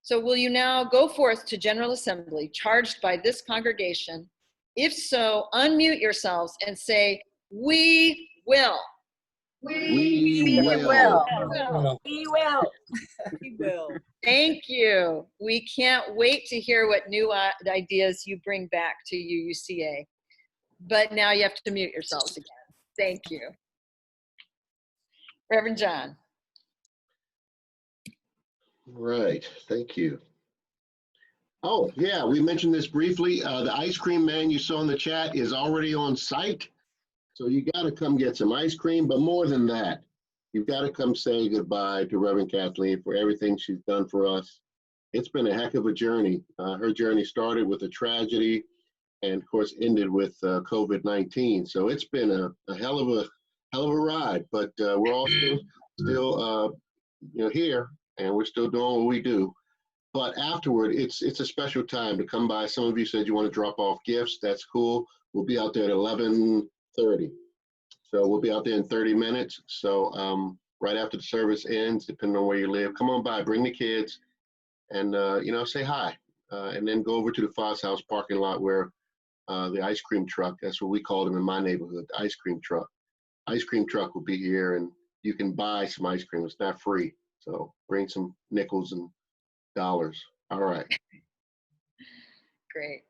So will you now go forth to General Assembly charged by this congregation? If so, unmute yourselves and say, "We will." We will. We will. We will. Thank you. We can't wait to hear what new ideas you bring back to UUCA. But now you have to mute yourselves again. Thank you. Reverend John. Right, thank you. Oh, yeah, we mentioned this briefly. The ice cream man you saw in the chat is already on site. So you got to come get some ice cream, but more than that, you've got to come say goodbye to Reverend Kathleen for everything she's done for us. It's been a heck of a journey. Her journey started with a tragedy and of course ended with COVID-19. So it's been a hell of a ride, but we're all still here, and we're still doing what we do. But afterward, it's a special time to come by. Some of you said you want to drop off gifts. That's cool. We'll be out there at 11:30. So we'll be out there in 30 minutes. So right after the service ends, depending on where you live, come on by, bring the kids, and say hi. And then go over to the Foss House parking lot where the ice cream truck, that's what we call them in my neighborhood, the ice cream truck. Ice cream truck will be here, and you can buy some ice cream. It's not free. So bring some nickels and dollars. All right. Great.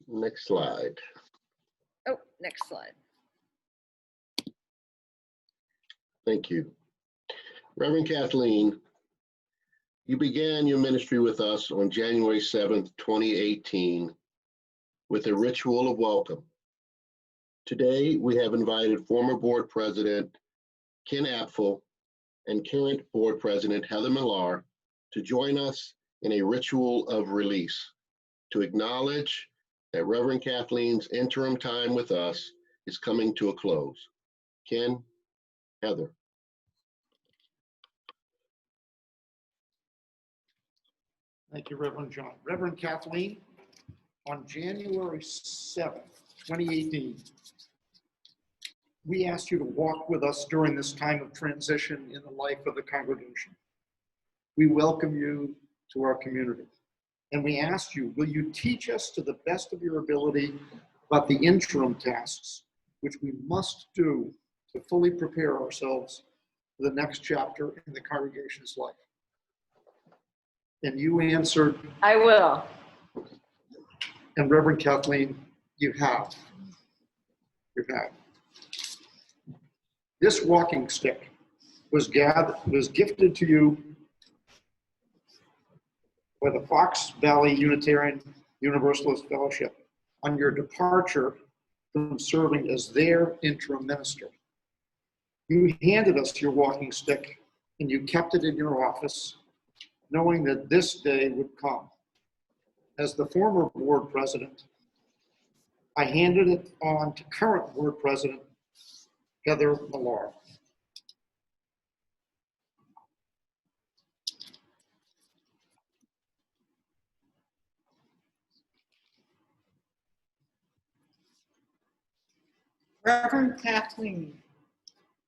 Next slide. Oh, next slide. Thank you. Reverend Kathleen, you began your ministry with us on January 7th, 2018, with a ritual of welcome. Today, we have invited former board president Ken Apfel and current board president Heather Millar to join us in a ritual of release to acknowledge that Reverend Kathleen's interim time with us is coming to a close. Ken, Heather. Thank you, Reverend John. Reverend Kathleen, on January 7th, 2018, we asked you to walk with us during this time of transition in the life of the congregation. We welcome you to our community. And we asked you, will you teach us to the best of your ability about the interim tasks, which we must do to fully prepare ourselves for the next chapter in the congregation's life? And you answered, I will. and Reverend Kathleen, you have. You have. This walking stick was gifted to you by the Fox Valley Unitarian Universalist Fellowship on your departure from serving as their interim minister. You handed us your walking stick and you kept it in your office, knowing that this day would come. As the former board president, I handed it on to current board president, Heather Millar. Reverend Kathleen,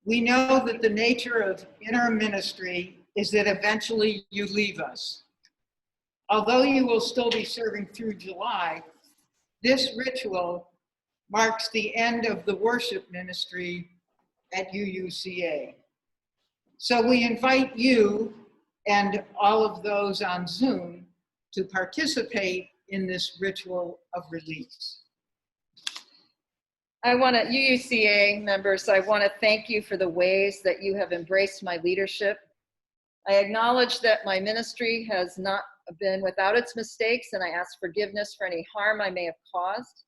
we know that the nature of interim ministry is that eventually you leave us. Although you will still be serving through July, this ritual marks the end of the worship ministry at UUCA. So we invite you and all of those on Zoom to participate in this ritual of release. UUCA members, I want to thank you for the ways that you have embraced my leadership. I acknowledge that my ministry has not been without its mistakes, and I ask forgiveness for any harm I may have caused.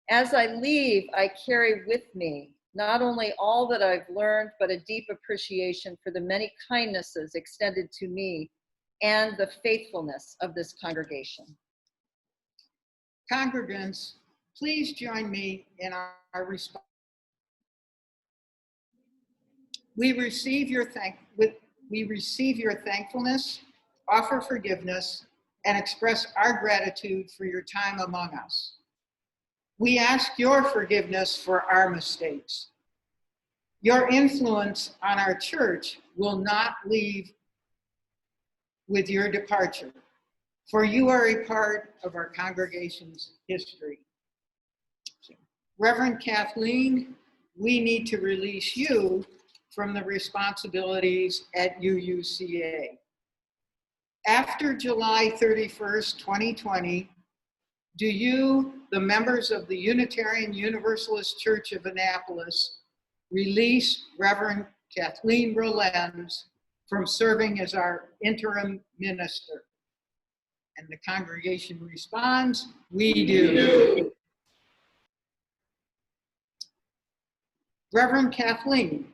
As I leave, I carry with me not only all that I've learned, but a deep appreciation for the many kindnesses extended to me and the faithfulness of this congregation. Congregants, please join me in our response. We receive your thankfulness, offer forgiveness, and express our gratitude for your time among us. We ask your forgiveness for our mistakes. Your influence on our church will not leave with your departure, for you are a part of our congregation's history. Reverend Kathleen, we need to release you from the responsibilities at UUCA. After July 31st, 2020, do you, the members of the Unitarian Universalist Church of Annapolis, release Reverend Kathleen Rollens from serving as our interim minister? And the congregation responds, we do. Reverend Kathleen,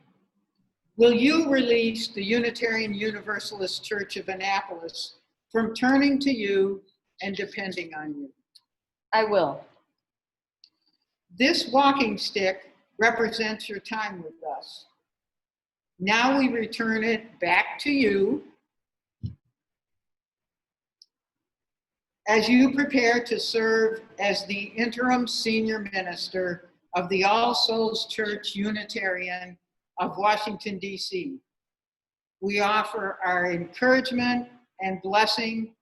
will you release the Unitarian Universalist Church of Annapolis from turning to you and depending on you? I will. This walking stick represents your time with us. Now we return it back to you as you prepare to serve as the interim senior minister of the All Souls Church Unitarian of Washington, D.C. We offer our encouragement and blessing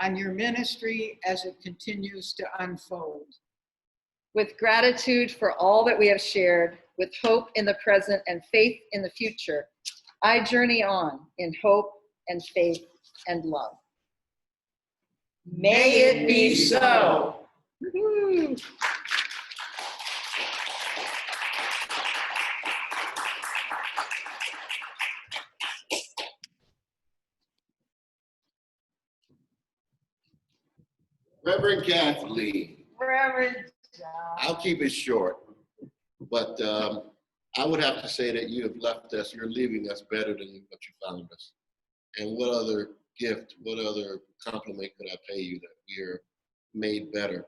on your ministry as it continues to unfold. With gratitude for all that we have shared, with hope in the present and faith in the future, I journey on in hope and faith and love. May it be so. Woo-hoo. Reverend Kathleen, Reverend John. I'll keep it short, but I would have to say that you have left us, you're leaving us better than what you found us. And what other gift, what other compliment could I pay you that we are made better?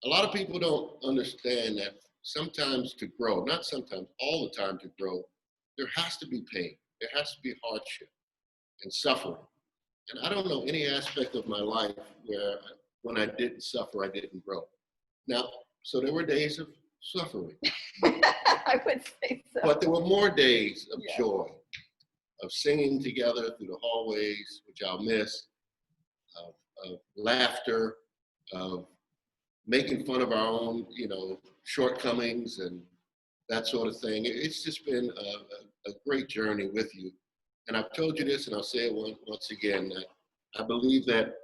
A lot of people don't understand that sometimes to grow, not sometimes, all the time to grow, there has to be pain, there has to be hardship and suffering. And I don't know any aspect of my life where when I didn't suffer, I didn't grow. Now, so there were days of suffering. I would say so. But there were more days of Yeah. joy, of singing together through the hallways, which I'll miss, of laughter, of making fun of our own, shortcomings and that sort of thing. It's just been a great journey with you. And I've told you this, and I'll say it once again, that I believe that,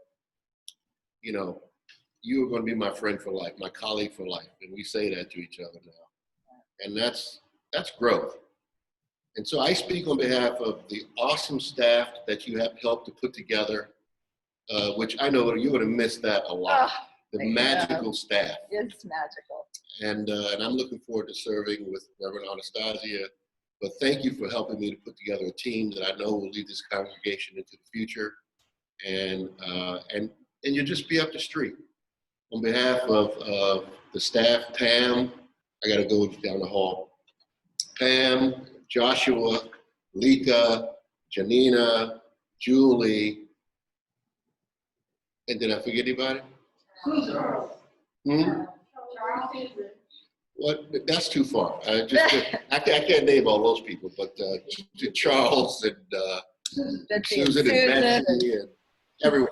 you are going to be my friend for life, my colleague for life. And we say that to each other now. And that's growth. And so I speak on behalf of the awesome staff that you have helped to put together, which I know you would have missed that a lot. The magical staff. It's magical. And I'm looking forward to serving with Reverend Anastasia. But thank you for helping me to put together a team that I know will lead this congregation into the future. And you'll just be up the street. On behalf of the staff, Pam, I got to go down the hall. Pam, Joshua, Lika, Janina, Julie, and did I forget anybody? What? That's too far. I can't name all those people, but to Charles and Susan and Betsy and everyone.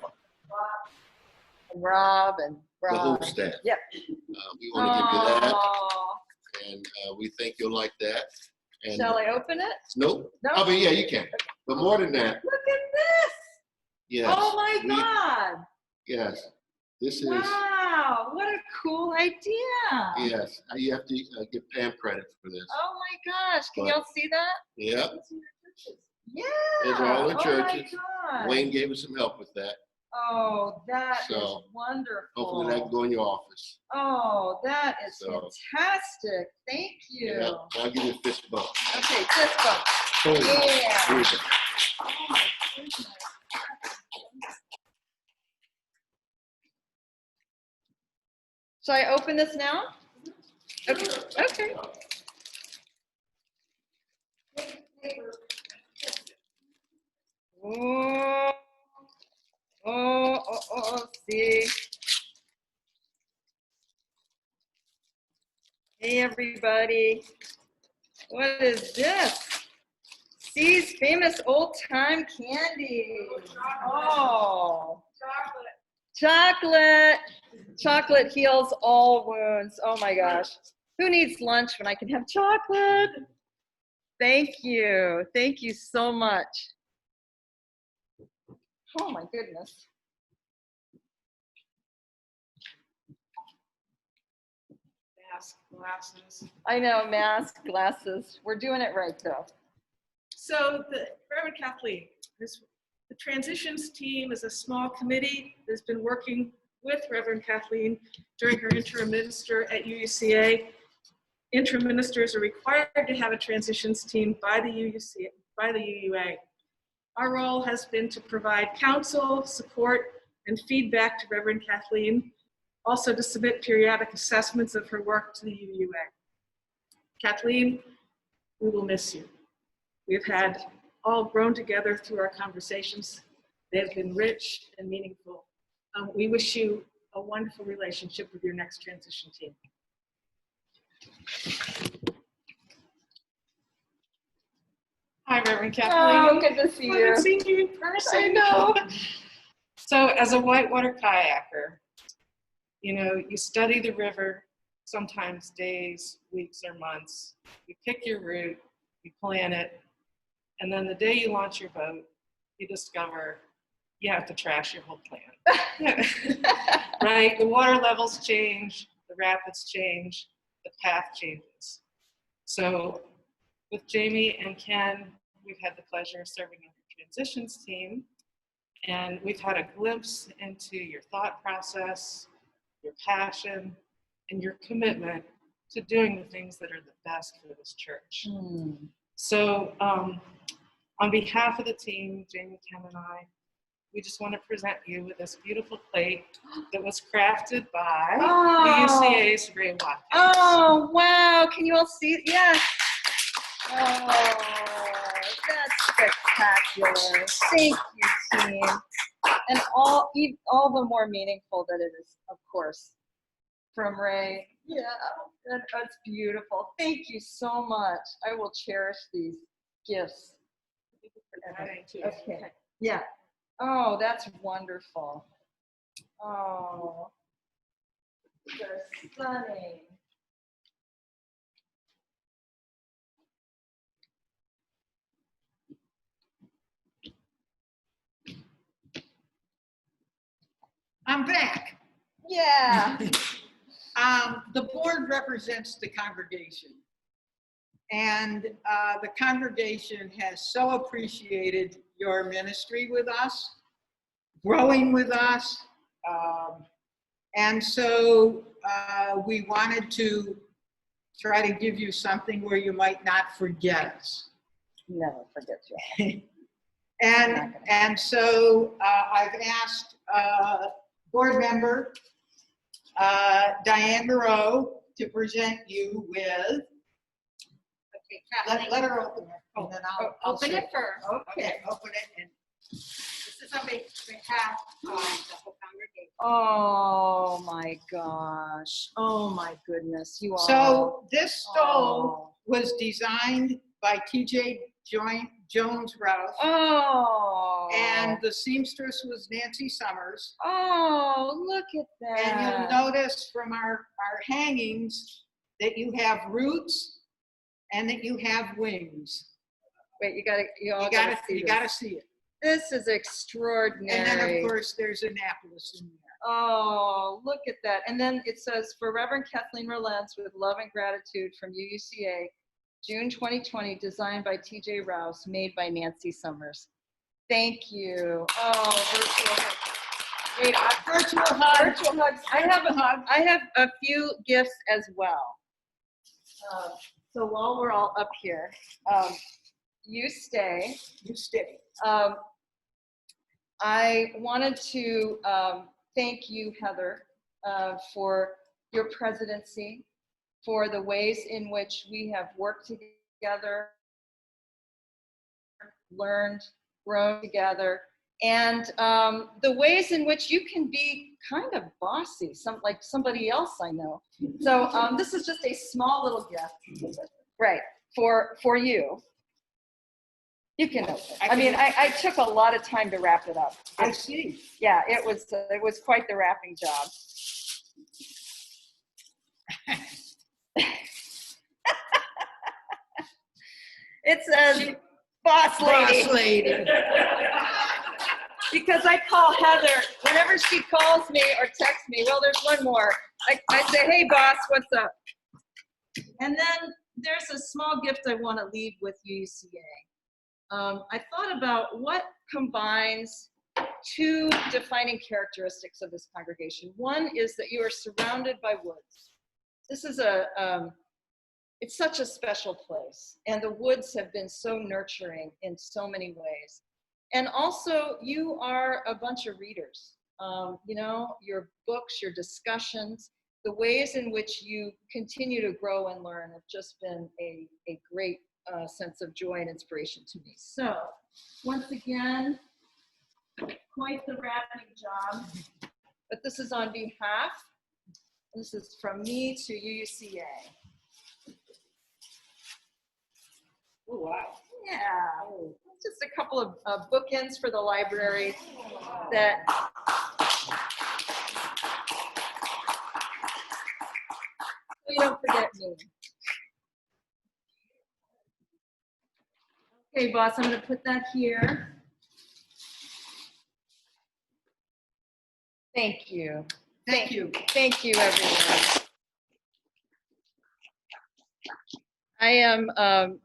And Rob and The whole staff. Yep. We want to give you that, and we think you'll like that. And Shall I open it? Nope. No? Oh, but yeah, you can. But more than that, Look at this. yes. Oh my God. Yes. This is, Wow. What a cool idea. yes. You have to give Pam credit for this. Oh my gosh. Can But- y'all see that? Yep. Yeah. Those are all the churches. Oh my God. Wayne gave us some help with that. Oh, that is So, wonderful. Hopefully that can go in your office. Oh, that is So- fantastic. Thank you. Yeah. I'll give you a fist bump. Okay, fist bump. Here Yeah. you go. Oh my goodness. Shall I open this now? Okay. Okay. See. Hey, everybody. What is this? C's famous old time candy. Oh. Chocolate. Chocolate heals all wounds. Oh my gosh. Who needs lunch when I can have chocolate? Thank you. Thank you so much. Oh my goodness. Mask, glasses. I know, mask, glasses. We're doing it right though. So the Reverend Kathleen, the transitions team is a small committee that's been working with Reverend Kathleen during her interim minister at UUCA. Interim ministers are required to have a transitions team by the UUA. Our role has been to provide counsel, support, and feedback to Reverend Kathleen, also to submit periodic assessments of her work to the UUA. Kathleen, we will miss you. We've had all grown together through our conversations. They have been rich and meaningful. We wish you a wonderful relationship with your next transition team. Hi, Reverend Kathleen. Oh, good to see I haven't you. seen you in person. I know. So as a whitewater kayaker, you know, you study the river, sometimes days, weeks, or months. You pick your route, you plan it, and then the day you launch your boat, you discover you have to trash your whole plan. Right? The water levels change, the rapids change, the path changes. So with Jamie and Ken, we've had the pleasure of serving on the transitions team, and we've had a glimpse into your thought process, your passion, and your commitment to doing the things that are the best for this church. So on behalf of the team, Jamie, Ken, and I, we just want to present you with this beautiful plate that was crafted by UUCA's Ray Watkins. Oh, wow. Can you all see? Yeah. Oh, that's spectacular. Thank you, team. And all the more meaningful that it is, of course, from Ray. Yeah, that's beautiful. Thank you so much. I will cherish these gifts. Okay. Yeah. Oh, that's wonderful. Oh, they're stunning. I'm back. Yeah. The board represents the congregation. And the congregation has so appreciated your ministry with us, growing with us. And so we wanted to try to give you something where you might not forget us. Never forget you. And so I've asked board member Diane Moreau to present you with. Let her open it, and then I'll Open it first. Okay, open it. And This is on behalf of the whole congregation. Oh my gosh. Oh my goodness. You all. so this stole was designed by TJ Jones Rouse, Oh. and the seamstress was Nancy Summers. Oh, look at that. And you'll notice from our hangings that you have roots and that you have wings. Wait, you all You gotta gotta see it. This is extraordinary. And then of course there's Annapolis in there. Oh, look at that. And then it says, for Reverend Kathleen Relents, with love and gratitude from UUCA, June 2020, designed by TJ Rouse, made by Nancy Summers. Thank you. Oh, virtual hugs. Wait, Virtual hug. virtual hugs. I have a few gifts as well. So while we're all up here, you stay. You stay. I wanted to thank you, Heather, for your presidency, for the ways in which we have worked together, learned, grown together, and the ways in which you can be kind of bossy, like somebody else I know. So this is just a small little gift. Right. for you. You can open it. I mean, I took a lot of time to wrap it up. I see. Yeah, it was quite the wrapping job. It says, boss lady. Boss lady. Because I call Heather, whenever she calls me or texts me, well, there's one more. I say, hey, boss, what's up? And then there's a small gift I want to leave with UCA. I thought about what combines two defining characteristics of this congregation. One is that you are surrounded by woods. This is it's such a special place, and the woods have been so nurturing in so many ways. And also, you are a bunch of readers. You know, your books, your discussions, the ways in which you continue to grow and learn have just been a great sense of joy and inspiration to me. So, once again, quite the wrapping job. But this is on behalf, this is from me to UCA. Oh, wow. Yeah, just a couple of bookends for the library that so you don't forget me. Okay, boss, I'm going to put that here. Thank you. Thank you. Thank you, everyone. I am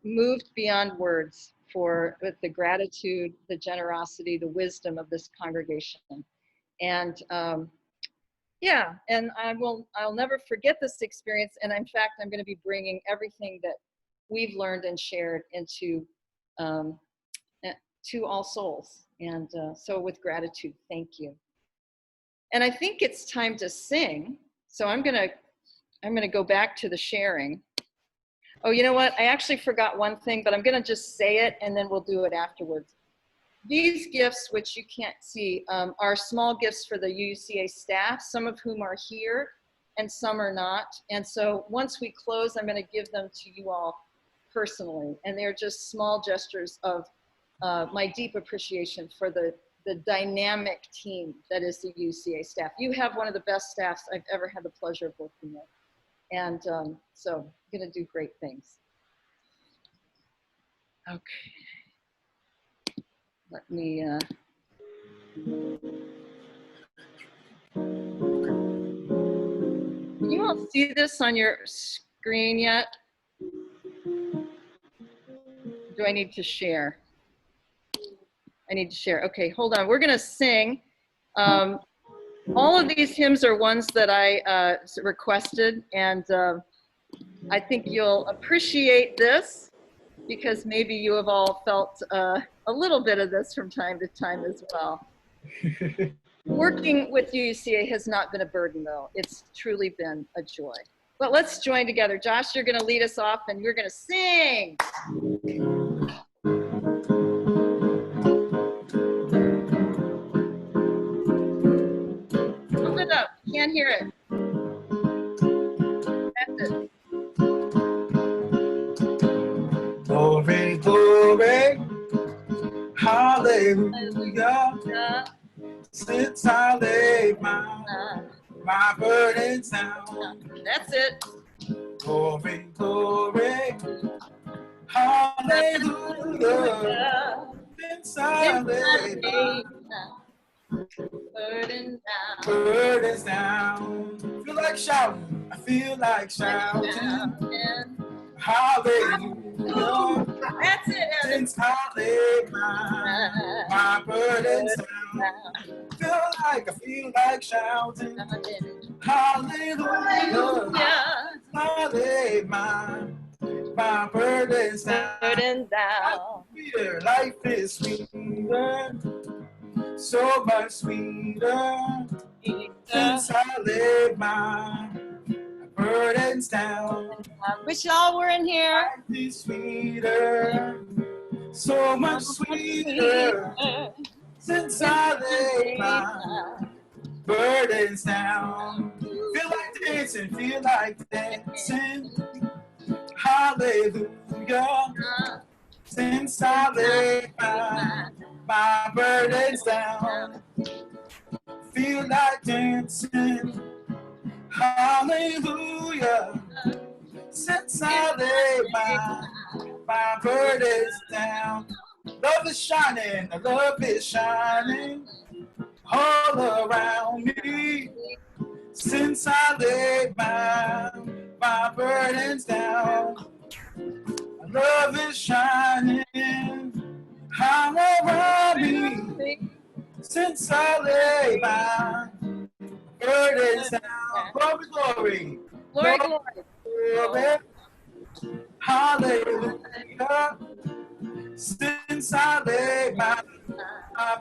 moved beyond words with the gratitude, the generosity, the wisdom of this congregation. And yeah, and I'll never forget this experience. And in fact, I'm going to be bringing everything that we've learned and shared into to All Souls. And so with gratitude, thank you. And I think it's time to sing. So I'm going to go back to the sharing. Oh, you know what? I actually forgot one thing, but I'm going to just say it and then we'll do it afterwards. These gifts, which you can't see, are small gifts for the UCA staff, some of whom are here and some are not. And so once we close, I'm going to give them to you all personally. And they're just small gestures of my deep appreciation for the dynamic team that is the UCA staff. You have one of the best staffs I've ever had the pleasure of working with. And so I'm going to do great things. Okay. Let me, can you all see this on your screen yet? Do I need to share? I need to share. Okay, hold on. We're going to sing. All of these hymns are ones that I requested, and I think you'll appreciate this because maybe you have all felt a little bit of this from time to time as well. Working with UCA has not been a burden, though. It's truly been a joy. But let's join together. Josh, you're going to lead us off, and we're going to sing. Move it up. Can't hear it. That's it. Glory, glory, hallelujah. Since I laid my burdens down. That's it. Glory, glory, hallelujah. Since I laid my burdens down. Feel like shouting. I feel like shouting. Hallelujah. That's it, Evan. Since I laid my burdens down. I feel like shouting. Hallelujah. I laid my burdens down. Life is sweeter, so much sweeter. Since I laid my burdens down. I wish y'all were in here. Life is sweeter, so much sweeter. Since I laid my burdens down. Feel like dancing, feel like dancing. Hallelujah. Hallelujah. Since I laid my burdens down, feel like dancing. Hallelujah. Since I laid my burdens down, love is shining, love is shining all around me. Since I laid my burdens down, love is shining all around me. Since I laid my burdens down, glory, glory, Glory, glory. glory, hallelujah. Since I laid my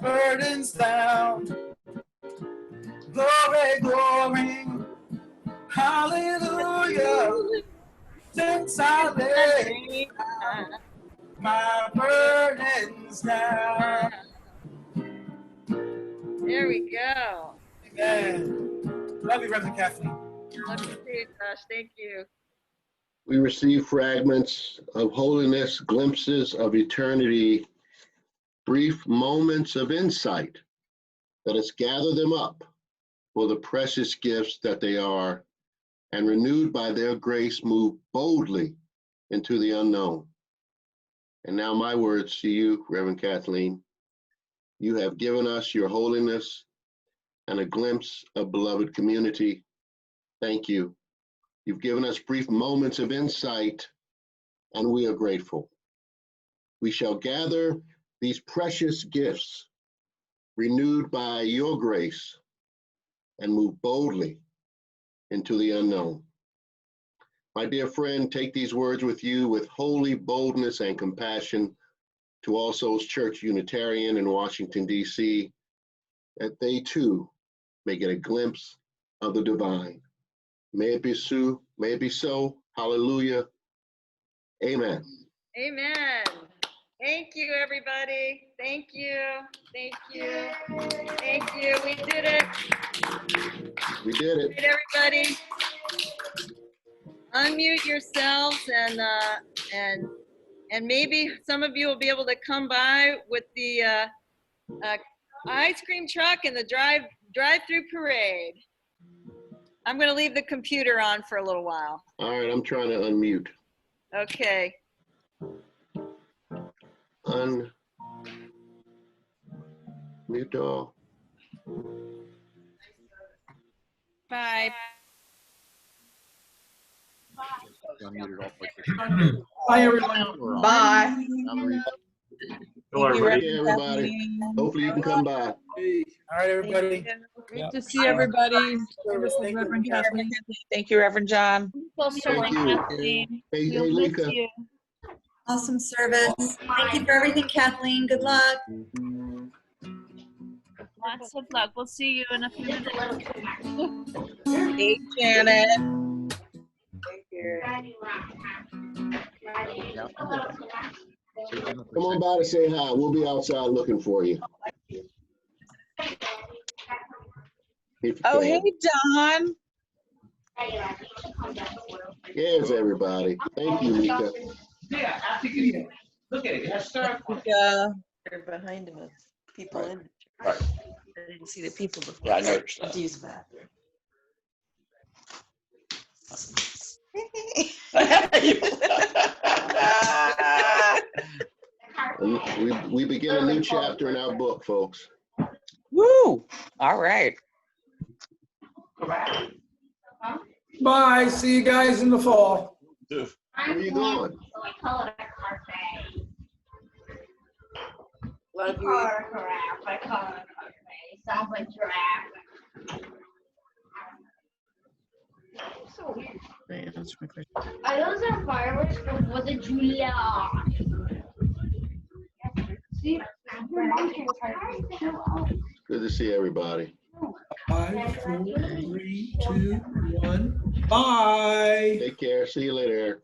burdens down, glory, glory, hallelujah. Since I laid my burdens down. There we go. Amen. Love you, Reverend Kathleen. Love you too, Josh. Thank you. We receive fragments of holiness, glimpses of eternity, brief moments of insight. Let us gather them up for the precious gifts that they are, and renewed by their grace, move boldly into the unknown. And now my words to you, Reverend Kathleen. You have given us your holiness and a glimpse of beloved community. Thank you. You've given us brief moments of insight, and we are grateful. We shall gather these precious gifts, renewed by your grace, and move boldly into the unknown. My dear friend, take these words with you with holy boldness and compassion to All Souls Church Unitarian in Washington, D.C., that they too may get a glimpse of the divine. May it be so, may it be so. Hallelujah. Amen. Amen. Thank you, everybody. Thank you. Thank you. Thank you. We did it. We did it. All right, everybody. Unmute yourselves and maybe some of you will be able to come by with the ice cream truck and the drive-through parade. I'm going to leave the computer on for a little while. All right, I'm trying to unmute. Okay. Unmute all. Bye. Bye, everyone. Bye. Okay, everybody. Hopefully you can come by. All right, everybody. Great to see everybody. Service. Thank you, Reverend Kathleen. Kathleen. Thank you, Reverend John. Thank you. Hey, Lika. Awesome service. Thank you for everything, Kathleen. Good luck. Lots of luck. We'll see you in a few minutes. Hey, Janet. Thank you. Come on by to say hi. We'll be outside looking for you. Oh, hey, Don. Yes, everybody. Thank you, Lika. Yeah, after you look at it. Let's start. Behind him is people in. Right. I didn't see the people before. Yeah, I noticed that. To use the bathroom. We begin a new chapter in our book, folks. Woo! All right. Bye. See you guys in the fall. Where are you going? Love you. I call it sounds like giraffe. So weird. Are those our fireworks or was it Julia? See, your mom can Good to see everybody. 5, 4, 3, 2, 1. Bye. Take care. See you later, Eric.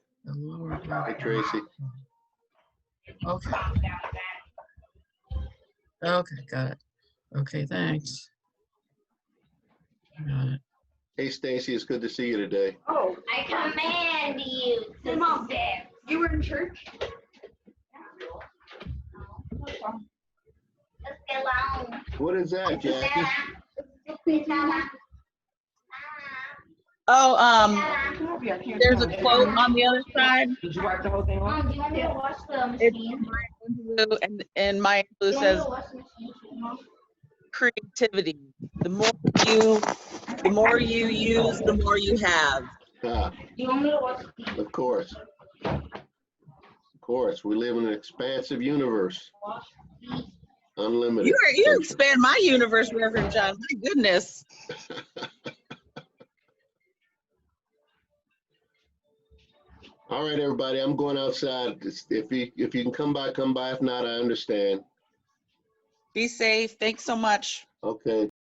Hey, Tracy. Okay. Okay, got it. Okay, thanks. Got it. Hey, Stacy. It's good to see you today. Oh, I command you to sit. You were in church? What is that, Jackie? Oh, there's a quote on the other side. Did you write the whole thing on? Do you want me to watch the It's machine? and Maya Angelou Do you want me says to watch the machine? creativity. The more you use, the more you have. Ah, Do you want me to watch the of course. Of course, we live in an expansive universe. Unlimited. You expand my universe, Reverend John. My goodness. All right, everybody, I'm going outside. If you can come by, come by. If not, I understand. Be safe. Thanks so much. Okay.